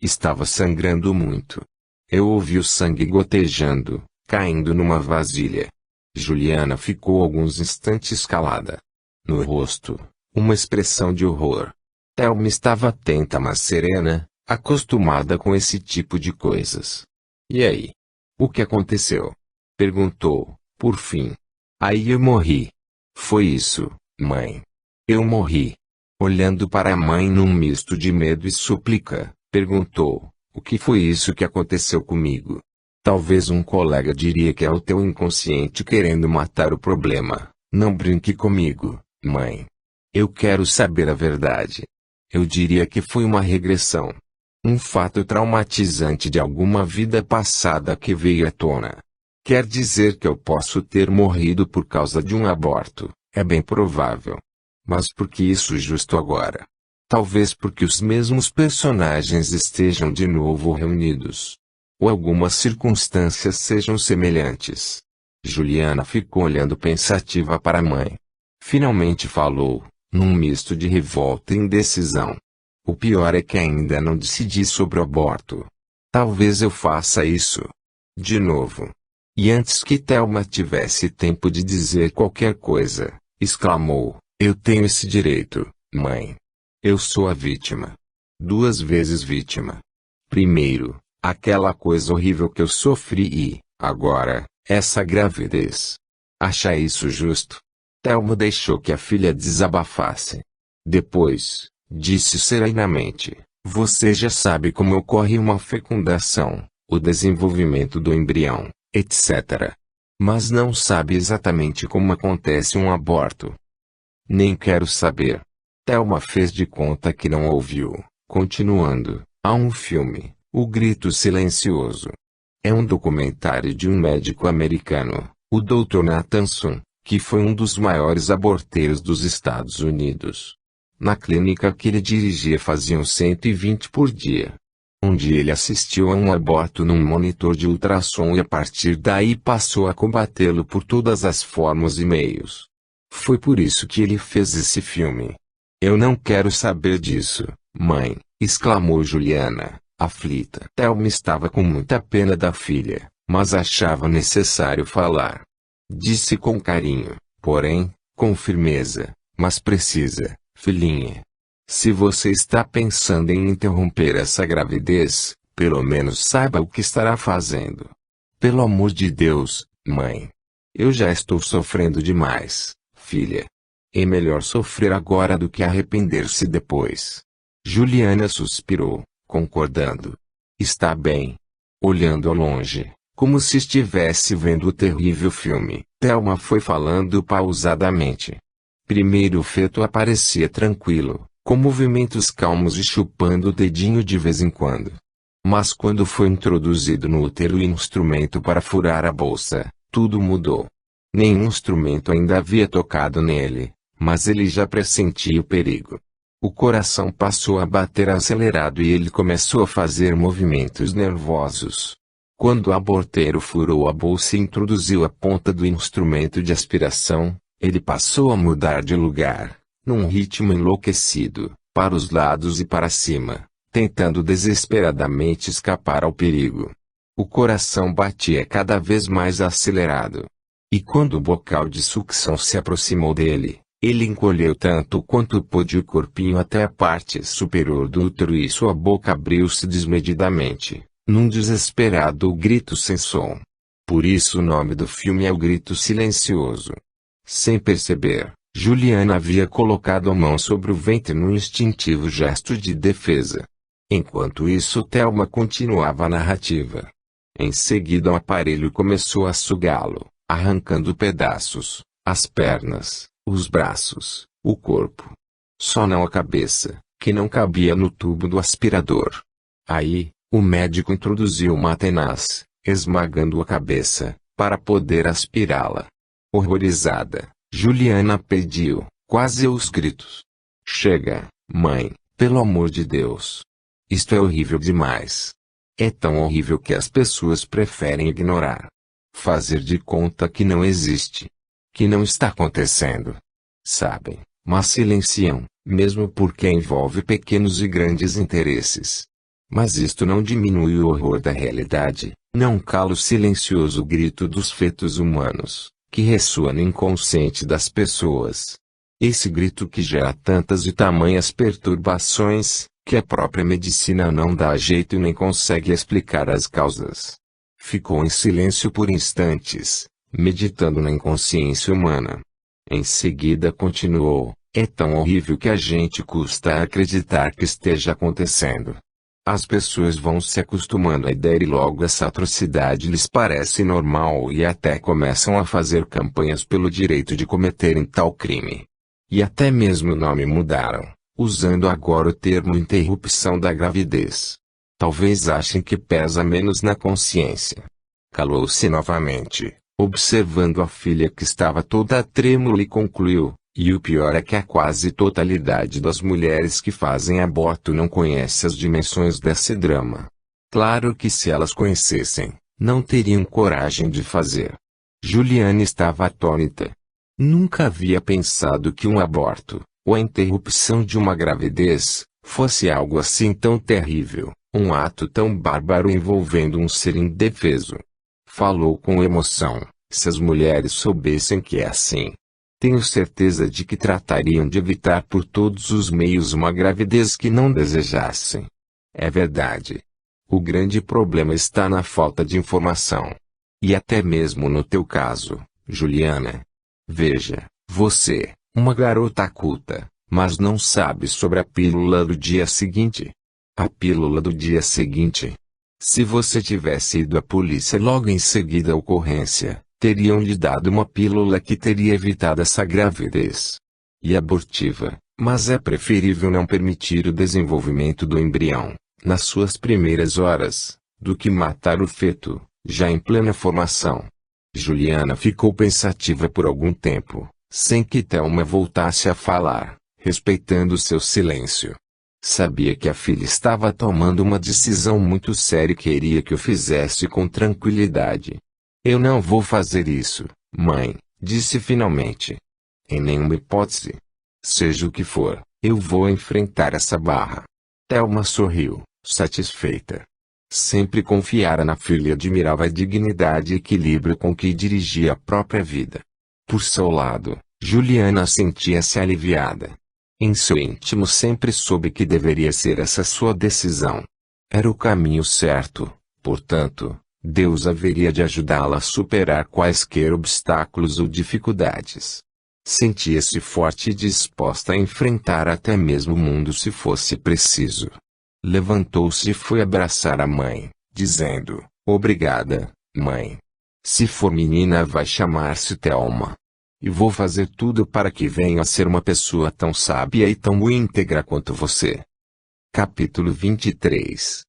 Estava sangrando muito. Eu ouvi o sangue gotejando, caindo numa vasilha. Juliana ficou alguns instantes calada. No rosto, uma expressão de horror. Thelma estava atenta mas serena, acostumada com esse tipo de coisas. E aí? O que aconteceu? Perguntou, por fim. Aí eu morri. Foi isso, mãe. Eu morri. Olhando para a mãe num misto de medo e súplica, perguntou, o que foi isso que aconteceu comigo? Talvez um colega diria que é o teu inconsciente querendo matar o problema. Não brinque comigo, mãe. Eu quero saber a verdade. Eu diria que foi uma regressão. Um fato traumatizante de alguma vida passada que veio à tona. Quer dizer que eu posso ter morrido por causa de um aborto, é bem provável. Mas por que isso justo agora? Talvez porque os mesmos personagens estejam de novo reunidos. Ou algumas circunstâncias sejam semelhantes. Juliana ficou olhando pensativa para a mãe. Finalmente falou, num misto de revolta e indecisão. O pior é que ainda não decidi sobre o aborto. Talvez eu faça isso. De novo. E antes que Thelma tivesse tempo de dizer qualquer coisa, exclamou, eu tenho esse direito, mãe. Eu sou a vítima. 2 vezes vítima. Primeiro, aquela coisa horrível que eu sofri e, agora, essa gravidez. Acha isso justo? Thelma deixou que a filha desabafasse. Depois, disse serenamente, você já sabe como ocorre uma fecundação, o desenvolvimento do embrião, etc. Mas não sabe exatamente como acontece um aborto. Nem quero saber. Thelma fez de conta que não ouviu, continuando, há um filme, O Grito Silencioso. É um documentário de um médico americano, o Dr. Nathanson, que foi um dos maiores aborteiros dos Estados Unidos. Na clínica que ele dirigia faziam 120 por dia. Um dia ele assistiu a um aborto num monitor de ultrassom e a partir daí passou a combatê-lo por todas as formas e meios. Foi por isso que ele fez esse filme. Eu não quero saber disso, mãe, exclamou Juliana, aflita. Thelma estava com muita pena da filha, mas achava necessário falar. Disse com carinho, porém, com firmeza, mas precisa, filhinha. Se você está pensando em interromper essa gravidez, pelo menos saiba o que estará fazendo. Pelo amor de Deus, mãe. Eu já estou sofrendo demais, filha. É melhor sofrer agora do que arrepender-se depois. Juliana suspirou, concordando. Está bem. Olhando ao longe, como se estivesse vendo o terrível filme, Thelma foi falando pausadamente. Primeiro o feto aparecia tranquilo, com movimentos calmos e chupando o dedinho de vez em quando. Mas quando foi introduzido no útero o instrumento para furar a bolsa, tudo mudou. Nenhum instrumento ainda havia tocado nele, mas ele já pressentia o perigo. O coração passou a bater acelerado e ele começou a fazer movimentos nervosos. Quando o aborteiro furou a bolsa e introduziu a ponta do instrumento de aspiração, ele passou a mudar de lugar, num ritmo enlouquecido, para os lados e para cima, tentando desesperadamente escapar ao perigo. O coração batia cada vez mais acelerado. E quando o bocal de sucção se aproximou dele, ele encolheu tanto quanto pôde o corpinho até a parte superior do útero e sua boca abriu-se desmedidamente, num desesperado grito sem som. Por isso o nome do filme é O Grito Silencioso. Sem perceber, Juliana havia colocado a mão sobre o ventre num instintivo gesto de defesa. Enquanto isso Thelma continuava a narrativa. Em seguida o aparelho começou a sugá-lo, arrancando pedaços, as pernas, os braços, o corpo. Só não a cabeça, que não cabia no tubo do aspirador. Aí, o médico introduziu uma tenaz, esmagando a cabeça, para poder aspirá-la. Horrorizada, Juliana pediu, quase aos gritos. Chega, mãe, pelo amor de Deus. Isto é horrível demais. É tão horrível que as pessoas preferem ignorar. Fazer de conta que não existe. Que não está acontecendo. Sabem, mas silenciam, mesmo porque envolve pequenos e grandes interesses. Mas isto não diminui o horror da realidade, não cala o silencioso grito dos fetos humanos, que ressoa no inconsciente das pessoas. Esse grito que gera tantas e tamanhas perturbações, que a própria medicina não dá jeito e nem consegue explicar as causas. Ficou em silêncio por instantes, meditando na inconsciência humana. Em seguida continuou, é tão horrível que a gente custa acreditar que esteja acontecendo. As pessoas vão se acostumando à ideia e logo essa atrocidade lhes parece normal e até começam a fazer campanhas pelo direito de cometerem tal crime. E até mesmo o nome mudaram, usando agora o termo interrupção da gravidez. Talvez achem que pesa menos na consciência. Calou-se novamente, observando a filha que estava toda trêmula e concluiu, E o pior é que a quase totalidade das mulheres que fazem aborto não conhece as dimensões desse drama. Claro que se elas conhecessem, não teriam coragem de fazer. Juliana estava atônita. Nunca havia pensado que um aborto, ou a interrupção de uma gravidez, fosse algo assim tão terrível, um ato tão bárbaro envolvendo um ser indefeso. Falou com emoção. Se as mulheres soubessem que é assim, tenho certeza de que tratariam de evitar por todos os meios uma gravidez que não desejassem. É verdade. O grande problema está na falta de informação. E até mesmo no teu caso, Juliana. Veja, você, uma garota culta, mas não sabe sobre a pílula do dia seguinte. A pílula do dia seguinte. Se você tivesse ido à polícia logo em seguida à ocorrência, teriam lhe dado uma pílula que teria evitado essa gravidez. E abortiva, mas é preferível não permitir o desenvolvimento do embrião, nas suas primeiras horas, do que matar o feto, já em plena formação. Juliana ficou pensativa por algum tempo, sem que Thelma voltasse a falar, respeitando seu silêncio. Sabia que a filha estava tomando uma decisão muito séria e queria que o fizesse com tranquilidade. Eu não vou fazer isso, mãe, disse finalmente. Em nenhuma hipótese. Seja o que for, eu vou enfrentar essa barra. Thelma sorriu, satisfeita. Sempre confiara na filha e admirava a dignidade e equilíbrio com que dirigia a própria vida. Por seu lado, Juliana sentia-se aliviada. Em seu íntimo sempre soube que deveria ser essa sua decisão. Era o caminho certo, portanto, Deus haveria de ajudá-la a superar quaisquer obstáculos ou dificuldades. Sentia-se forte e disposta a enfrentar até mesmo o mundo se fosse preciso. Levantou-se e foi abraçar a mãe, dizendo, obrigada, mãe. Se for menina vai chamar-se Thelma. E vou fazer tudo para que venha a ser uma pessoa tão sábia e tão íntegra quanto você. Capítulo 23.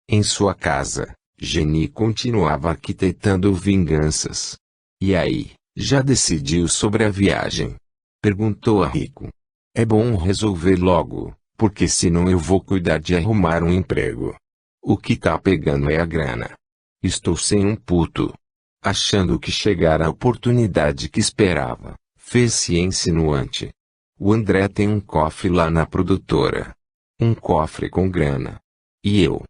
Em sua casa, Jenny continuava arquitetando vinganças. E aí, já decidiu sobre a viagem? Perguntou a Rico. É bom resolver logo, porque senão eu vou cuidar de arrumar um emprego. O que tá pegando é a grana. Estou sem um puto. Achando que chegara a oportunidade que esperava, fez-se insinuante. O André tem um cofre lá na produtora. Um cofre com grana. E eu?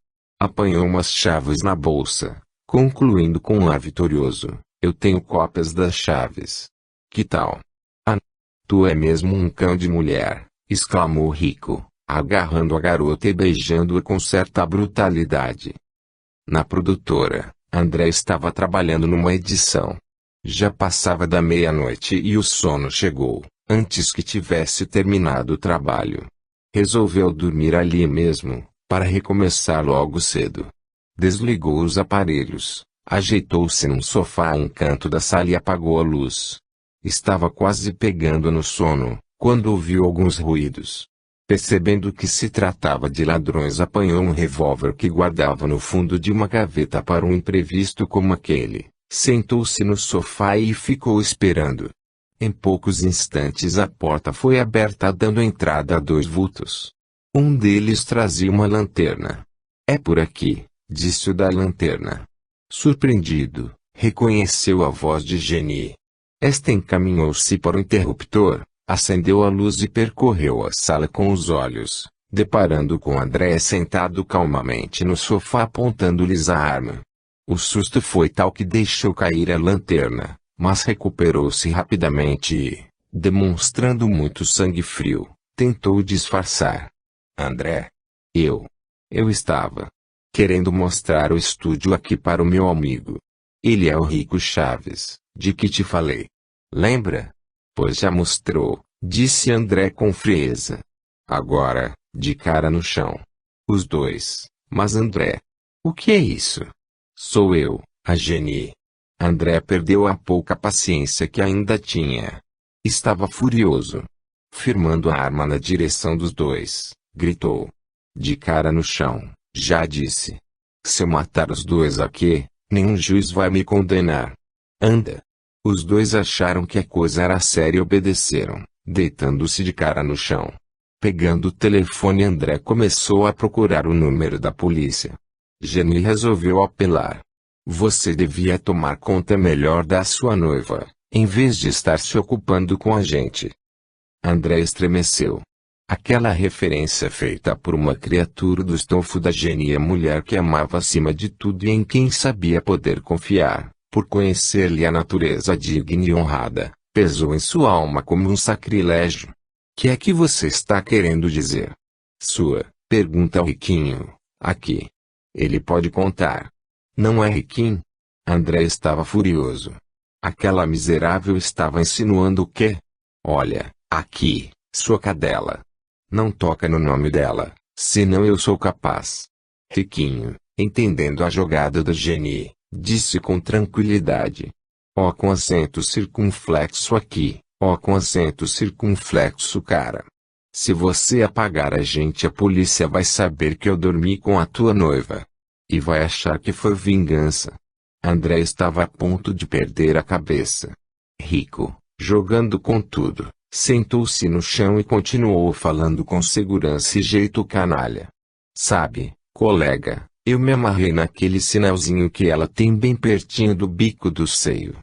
Apanhou umas chaves na bolsa, concluindo com um ar vitorioso. Eu tenho cópias das chaves. Que tal? Ah, tu é mesmo um cão de mulher, exclamou Rico, agarrando a garota e beijando-a com certa brutalidade. Na produtora, André estava trabalhando numa edição. Já passava da meia-noite e o sono chegou, antes que tivesse terminado o trabalho. Resolveu dormir ali mesmo, para recomeçar logo cedo. Desligou os aparelhos, ajeitou-se num sofá a um canto da sala e apagou a luz. Estava quase pegando no sono, quando ouviu alguns ruídos. Percebendo que se tratava de ladrões, apanhou um revólver que guardava no fundo de uma gaveta para um imprevisto como aquele. Sentou-se no sofá e ficou esperando. Em poucos instantes a porta foi aberta dando entrada a dois vultos. Um deles trazia uma lanterna. É por aqui, disse o da lanterna. Surpreendido, reconheceu a voz de Jenny. Esta encaminhou-se para o interruptor, acendeu a luz e percorreu a sala com os olhos, deparando com André sentado calmamente no sofá apontando-lhes a arma. O susto foi tal que deixou cair a lanterna, mas recuperou-se rapidamente e, demonstrando muito sangue frio, tentou disfarçar. André. Eu estava querendo mostrar o estúdio aqui para o meu amigo. Ele é o Rico Chaves, de que te falei. Lembra? Pois já mostrou, disse André com frieza. Agora, de cara no chão. Os dois. Mas André. O que é isso? Sou eu, a Jenny. André perdeu a pouca paciência que ainda tinha. Estava furioso. Firmando a arma na direção dos dois, gritou. De cara no chão, já disse. Se eu matar os dois aqui, nenhum juiz vai me condenar. Anda. Os dois acharam que a coisa era séria e obedeceram, deitando-se de cara no chão. Pegando o telefone, André começou a procurar o número da polícia. Jenny resolveu apelar. Você devia tomar conta melhor da sua noiva, em vez de estar se ocupando com a gente. André estremeceu. Aquela referência feita por uma criatura do estofo da Jenny, a mulher que amava acima de tudo e em quem sabia poder confiar, por conhecer-lhe a natureza digna e honrada, pesou em sua alma como um sacrilégio. Que é que você está querendo dizer? Sua, pergunta ao riquinho, aqui. Ele pode contar. Não é riquinho? André estava furioso. Aquela miserável estava insinuando o quê? Olha, aqui, sua cadela. Não toca no nome dela, senão eu sou capaz. Riquinho, entendendo a jogada da Jenny, disse com tranquilidade. Ó com acento circunflexo aqui, ó com acento circunflexo cara. Se você apagar a gente, a polícia vai saber que eu dormi com a tua noiva. E vai achar que foi vingança. André estava a ponto de perder a cabeça. Rico, jogando com tudo, sentou-se no chão e continuou falando com segurança e jeito canalha. Sabe, colega, eu me amarrei naquele sinalzinho que ela tem bem pertinho do bico do seio.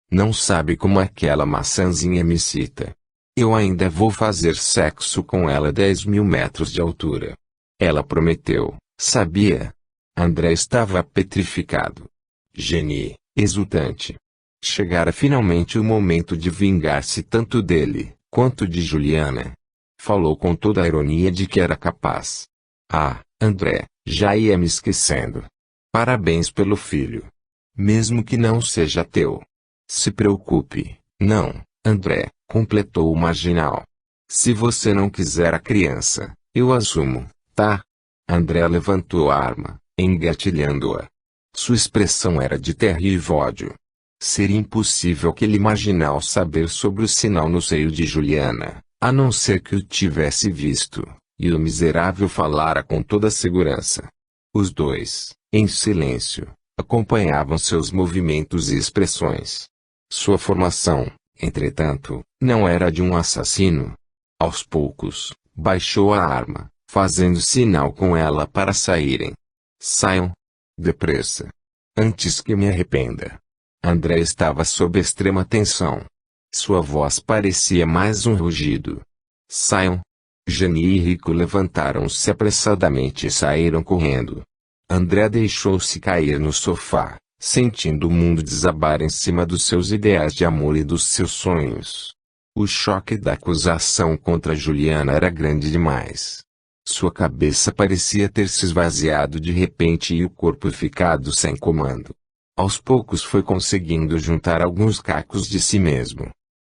Não sabe como aquela maçãzinha me excita. Eu ainda vou fazer sexo com ela a 10.000 metros de altura. Ela prometeu, sabia? André estava petrificado. Jenny, exultante. Chegara finalmente o momento de vingar-se tanto dele, quanto de Juliana. Falou com toda a ironia de que era capaz. Ah, André, já ia me esquecendo. Parabéns pelo filho. Mesmo que não seja teu. Se preocupe, não, André, completou o marginal. Se você não quiser a criança, eu assumo, tá? André levantou a arma, engatilhando-a. Sua expressão era de terrível ódio. Seria impossível aquele marginal saber sobre o sinal no seio de Juliana, a não ser que o tivesse visto, e o miserável falara com toda segurança. Os dois, em silêncio, acompanhavam seus movimentos e expressões. Sua formação, entretanto, não era de um assassino. Aos poucos, baixou a arma, fazendo sinal com ela para saírem. Saiam. Depressa. Antes que me arrependa. André estava sob extrema tensão. Sua voz parecia mais um rugido. Saiam. Jenny e Rico levantaram-se apressadamente e saíram correndo. André deixou-se cair no sofá, sentindo o mundo desabar em cima dos seus ideais de amor e dos seus sonhos. O choque da acusação contra Juliana era grande demais. Sua cabeça parecia ter se esvaziado de repente e o corpo ficado sem comando. Aos poucos foi conseguindo juntar alguns cacos de si mesmo.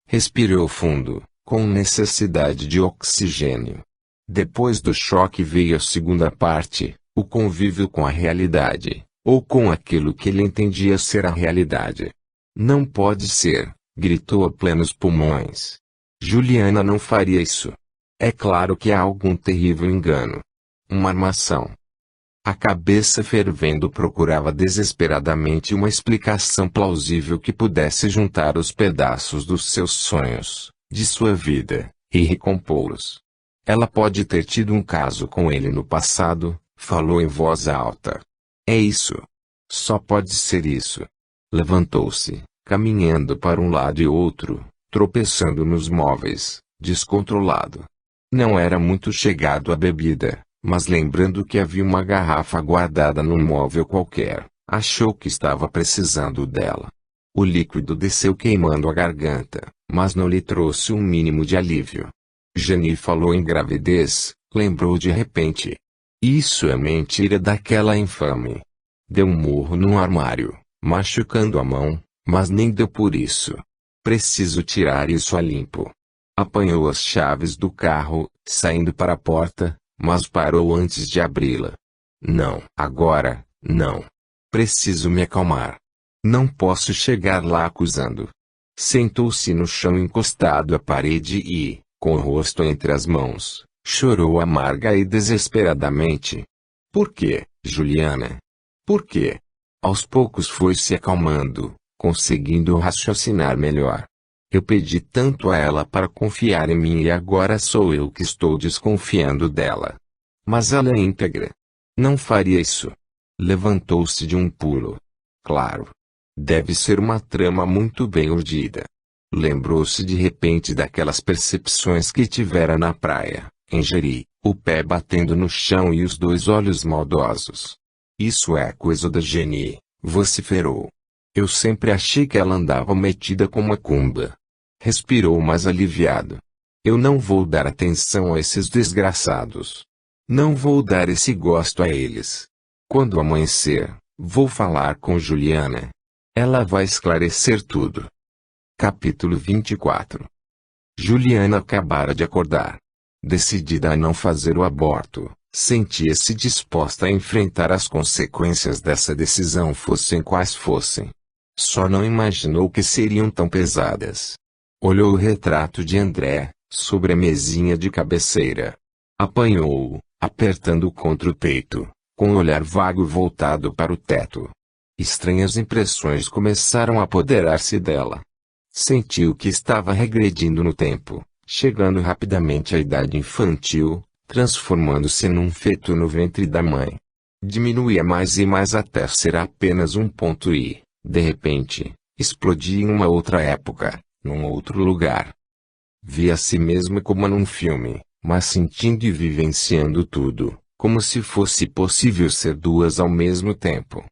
Respirou fundo, com necessidade de oxigênio. Depois do choque veio a segunda parte, o convívio com a realidade, ou com aquilo que ele entendia ser a realidade. Não pode ser, gritou a plenos pulmões. Juliana não faria isso. É claro que há algum terrível engano. Uma armação. A cabeça fervendo procurava desesperadamente uma explicação plausível que pudesse juntar os pedaços dos seus sonhos, de sua vida, e recompô-los. Ela pode ter tido um caso com ele no passado, falou em voz alta. É isso. Só pode ser isso. Levantou-se, caminhando para um lado e outro, tropeçando nos móveis, descontrolado. Não era muito chegado à bebida, mas lembrando que havia uma garrafa guardada num móvel qualquer, achou que estava precisando dela. O líquido desceu queimando a garganta, mas não lhe trouxe um mínimo de alívio. Jenny falou em gravidez, lembrou de repente. Isso é mentira daquela infame. Deu um murro num armário, machucando a mão, mas nem deu por isso. Preciso tirar isso a limpo. Apanhou as chaves do carro, saindo para a porta, mas parou antes de abri-la. Não, agora, não. Preciso me acalmar. Não posso chegar lá acusando. Sentou-se no chão encostado à parede e, com o rosto entre as mãos, chorou amarga e desesperadamente. Por quê, Juliana? Por quê? Aos poucos foi se acalmando, conseguindo raciocinar melhor. Eu pedi tanto a ela para confiar em mim e agora sou eu que estou desconfiando dela. Mas ela é íntegra. Não faria isso. Levantou-se de um pulo. Claro. Deve ser uma trama muito bem urdida. Lembrou-se de repente daquelas percepções que tivera na praia, em Jeri, o pé batendo no chão e os dois olhos maldosos. Isso é coisa da Jenny, vociferou. Eu sempre achei que ela andava metida com macumba. Respirou mais aliviado. Eu não vou dar atenção a esses desgraçados. Não vou dar esse gosto a eles. Quando amanhecer, vou falar com Juliana. Ela vai esclarecer tudo. Capítulo 24. Juliana acabara de acordar. Decidida a não fazer o aborto, sentia-se disposta a enfrentar as consequências dessa decisão fossem quais fossem. Só não imaginou que seriam tão pesadas. Olhou o retrato de André, sobre a mesinha de cabeceira. Apanhou-o, apertando-o contra o peito, com um olhar vago voltado para o teto. Estranhas impressões começaram a apoderar-se dela. Sentiu que estava regredindo no tempo, chegando rapidamente à idade infantil, transformando-se num feto no ventre da mãe. Diminuía mais e mais até ser apenas um ponto e, de repente, explodia em uma outra época, num outro lugar. Via a si mesma como num filme, mas sentindo e vivenciando tudo, como se fosse possível ser duas ao mesmo tempo.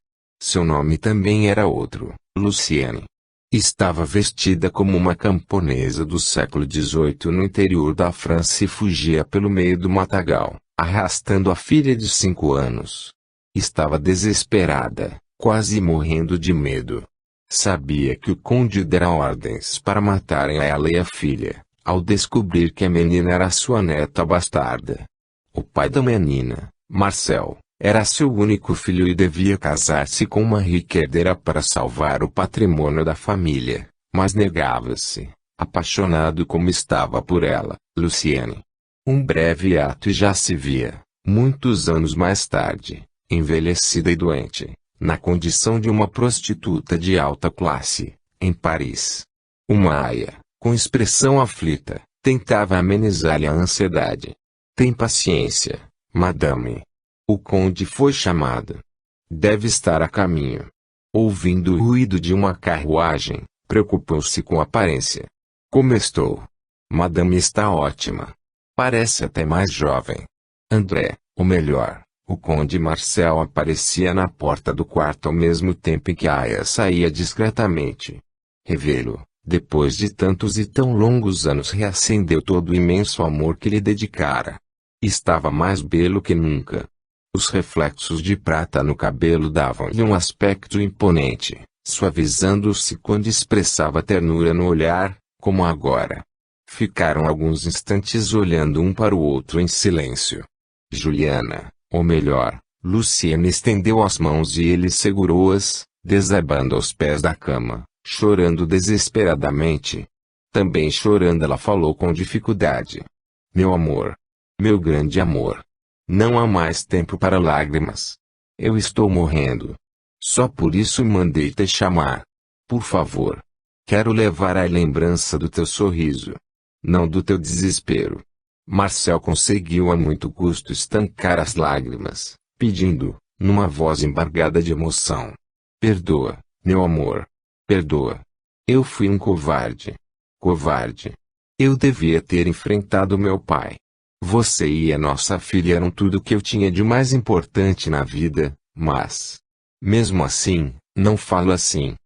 Seu nome também era outro, Luciane. Estava vestida como uma camponesa do século XVIII no interior da França e fugia pelo meio do matagal, arrastando a filha de 5 anos. Estava desesperada, quase morrendo de medo. Sabia que o conde dera ordens para matarem a ela e a filha, ao descobrir que a menina era sua neta bastarda. O pai da menina, Marcel, era seu único filho e devia casar-se com uma rica herdeira para salvar o patrimônio da família, mas negava-se, apaixonado como estava por ela, Luciane. Um breve ato e já se via, muitos anos mais tarde, envelhecida e doente, na condição de uma prostituta de alta classe, em Paris. Uma aia, com expressão aflita, tentava amenizar-lhe a ansiedade. Tem paciência, madame. O conde foi chamado. Deve estar a caminho. Ouvindo o ruído de uma carruagem, preocupou-se com a aparência. Como estou? Madame está ótima. Parece até mais jovem. André, ou melhor, o conde Marcel aparecia na porta do quarto ao mesmo tempo em que a aia saía discretamente. Revê-lo, depois de tantos e tão longos anos, reacendeu todo o imenso amor que lhe dedicara. Estava mais belo que nunca. Os reflexos de prata no cabelo davam-lhe um aspecto imponente, suavizando-se quando expressava ternura no olhar, como agora. Ficaram alguns instantes olhando um para o outro em silêncio. Juliana, ou melhor, Luciane estendeu as mãos e ele segurou-as, desabando aos pés da cama, chorando desesperadamente. Também chorando ela falou com dificuldade. Meu amor. Meu grande amor. Não há mais tempo para lágrimas. Eu estou morrendo. Só por isso mandei te chamar. Por favor. Quero levar a lembrança do teu sorriso. Não do teu desespero. Marcel conseguiu a muito custo estancar as lágrimas, pedindo, numa voz embargada de emoção. Perdoa, meu amor. Perdoa. Eu fui um covarde. Covarde. Eu devia ter enfrentado meu pai. Você e a nossa filha eram tudo o que eu tinha de mais importante na vida, mas... mesmo assim, não falo assim.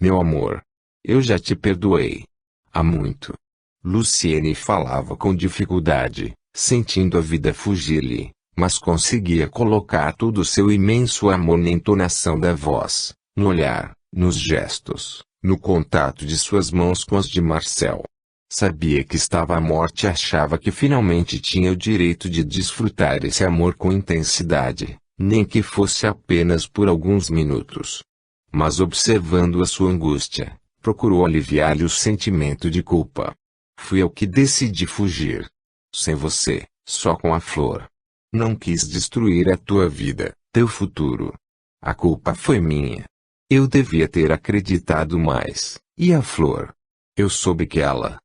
Meu amor. Eu já te perdoei. Há muito. Luciane falava com dificuldade, sentindo a vida fugir-lhe, mas conseguia colocar todo o seu imenso amor na entonação da voz, no olhar, nos gestos, no contato de suas mãos com as de Marcel. Sabia que estava à morte e achava que finalmente tinha o direito de desfrutar esse amor com intensidade, nem que fosse apenas por alguns minutos. Mas observando a sua angústia, procurou aliviar-lhe o sentimento de culpa. Fui eu que decidi fugir. Sem você, só com a flor. Não quis destruir a tua vida, teu futuro. A culpa foi minha. Eu devia ter acreditado mais. E a flor? Eu soube que a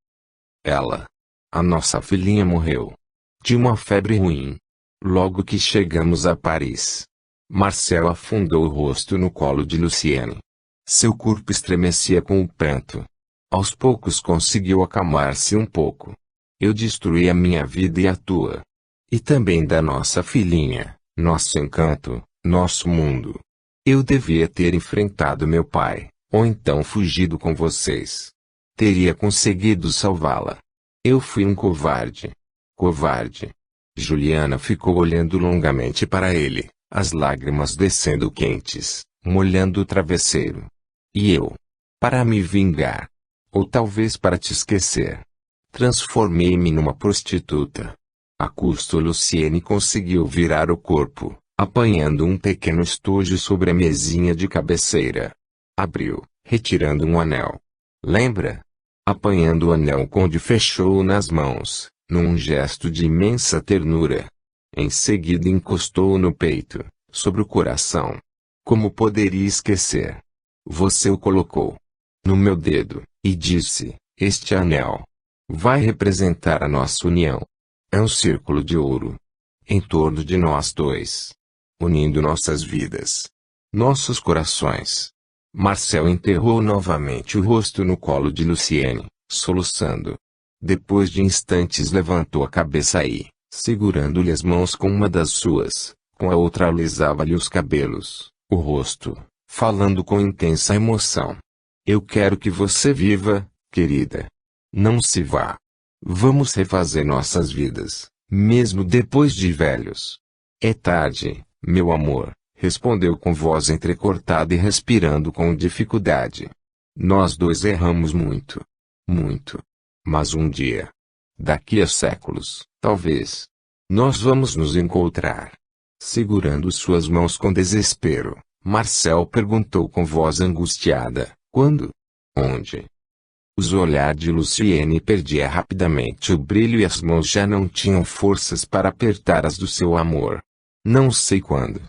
nossa filhinha morreu. De uma febre ruim. Logo que chegamos a Paris. Marcel afundou o rosto no colo de Lucienne. Seu corpo estremecia com o pranto. Aos poucos conseguiu acalmar-se um pouco. Eu destruí a minha vida e a tua. E também da nossa filhinha, nosso encanto, nosso mundo. Eu devia ter enfrentado meu pai, ou então fugido com vocês. Teria conseguido salvá-la. Eu fui um covarde. Covarde. Juliana ficou olhando longamente para ele, as lágrimas descendo quentes, molhando o travesseiro. E eu? Para me vingar. Ou talvez para te esquecer. Transformei-me numa prostituta. A custo Lucienne conseguiu virar o corpo, apanhando um pequeno estojo sobre a mesinha de cabeceira. Abriu, retirando um anel. Lembra? Apanhando o anel, Conde fechou-o nas mãos, num gesto de imensa ternura. Em seguida encostou-o no peito, sobre o coração. Como poderia esquecer? Você o colocou no meu dedo, e disse, este anel vai representar a nossa união. É um círculo de ouro em torno de nós dois, unindo nossas vidas, nossos corações. Marcel enterrou novamente o rosto no colo de Lucienne, soluçando. Depois de instantes levantou a cabeça e, segurando-lhe as mãos com uma das suas, com a outra alisava-lhe os cabelos, o rosto, falando com intensa emoção. Eu quero que você viva, querida. Não se vá. Vamos refazer nossas vidas, mesmo depois de velhos. É tarde, meu amor, respondeu com voz entrecortada e respirando com dificuldade. Nós dois erramos muito. Muito. Mas um dia, daqui a séculos, talvez, nós vamos nos encontrar. Segurando suas mãos com desespero, Marcel perguntou com voz angustiada, quando? Onde? O olhar de Lucienne perdia rapidamente o brilho e as mãos já não tinham forças para apertar as do seu amor. Não sei quando.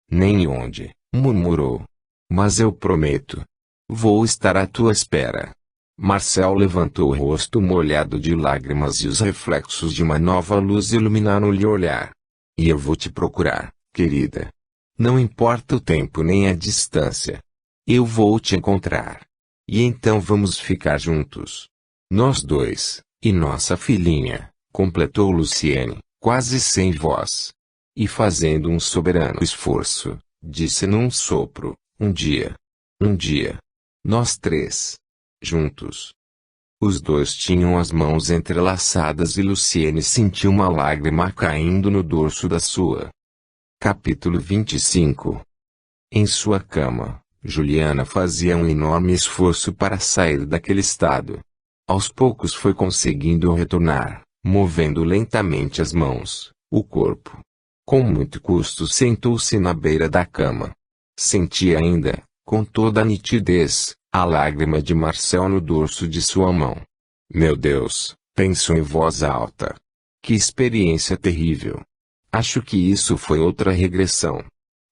Nem onde, murmurou. Mas eu prometo. Vou estar à tua espera. Marcel levantou o rosto molhado de lágrimas e os reflexos de uma nova luz iluminaram-lhe o olhar. E eu vou te procurar, querida. Não importa o tempo nem a distância. Eu vou te encontrar. E então vamos ficar juntos. Nós dois, e nossa filhinha, completou Lucienne, quase sem voz. E fazendo um soberano esforço, disse num sopro, um dia. Nós três. Juntos. Os dois tinham as mãos entrelaçadas e Lucienne sentiu uma lágrima caindo no dorso da sua. Capítulo 25. Em sua cama, Juliana fazia um enorme esforço para sair daquele estado. Aos poucos foi conseguindo retornar, movendo lentamente as mãos, o corpo. Com muito custo sentou-se na beira da cama. Sentia ainda, com toda a nitidez, a lágrima de Marcel no dorso de sua mão. Meu Deus, pensou em voz alta. Que experiência terrível. Acho que isso foi outra regressão.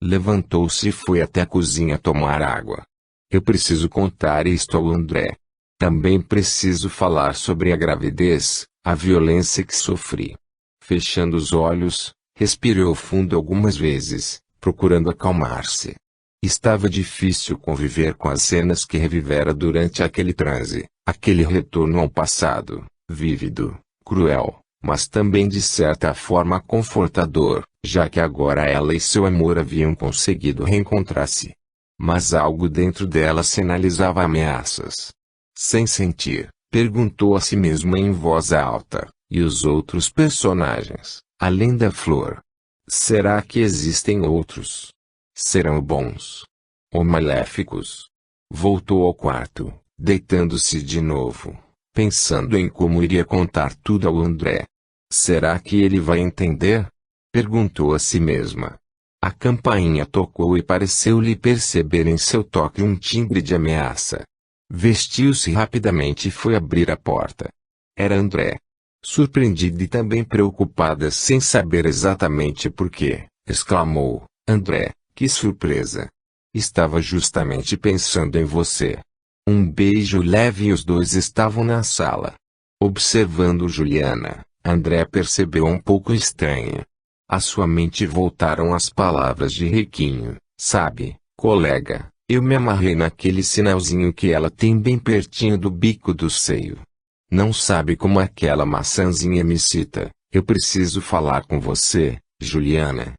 Levantou-se e foi até a cozinha tomar água. Eu preciso contar isto ao André. Também preciso falar sobre a gravidez, a violência que sofri. Fechando os olhos, respirou fundo algumas vezes, procurando acalmar-se. Estava difícil conviver com as cenas que revivera durante aquele transe, aquele retorno ao passado, vívido, cruel, mas também de certa forma confortador, já que agora ela e seu amor haviam conseguido reencontrar-se. Mas algo dentro dela sinalizava ameaças. Sem sentir, perguntou a si mesma em voz alta, e os outros personagens, além da flor? Será que existem outros? Serão bons ou maléficos? Voltou ao quarto, deitando-se de novo, pensando em como iria contar tudo ao André. Será que ele vai entender? Perguntou a si mesma. A campainha tocou e pareceu-lhe perceber em seu toque um timbre de ameaça. Vestiu-se rapidamente e foi abrir a porta. Era André. Surpreendida e também preocupada sem saber exatamente por quê, exclamou, André, que surpresa! Estava justamente pensando em você. Um beijo leve e os dois estavam na sala. Observando Juliana, André percebeu um pouco estranha. À sua mente voltaram as palavras de Riquinho: sabe, colega, eu me amarrei naquele sinalzinho que ela tem bem pertinho do bico do seio. Não sabe como aquela maçãzinha me cita. Eu preciso falar com você, Juliana.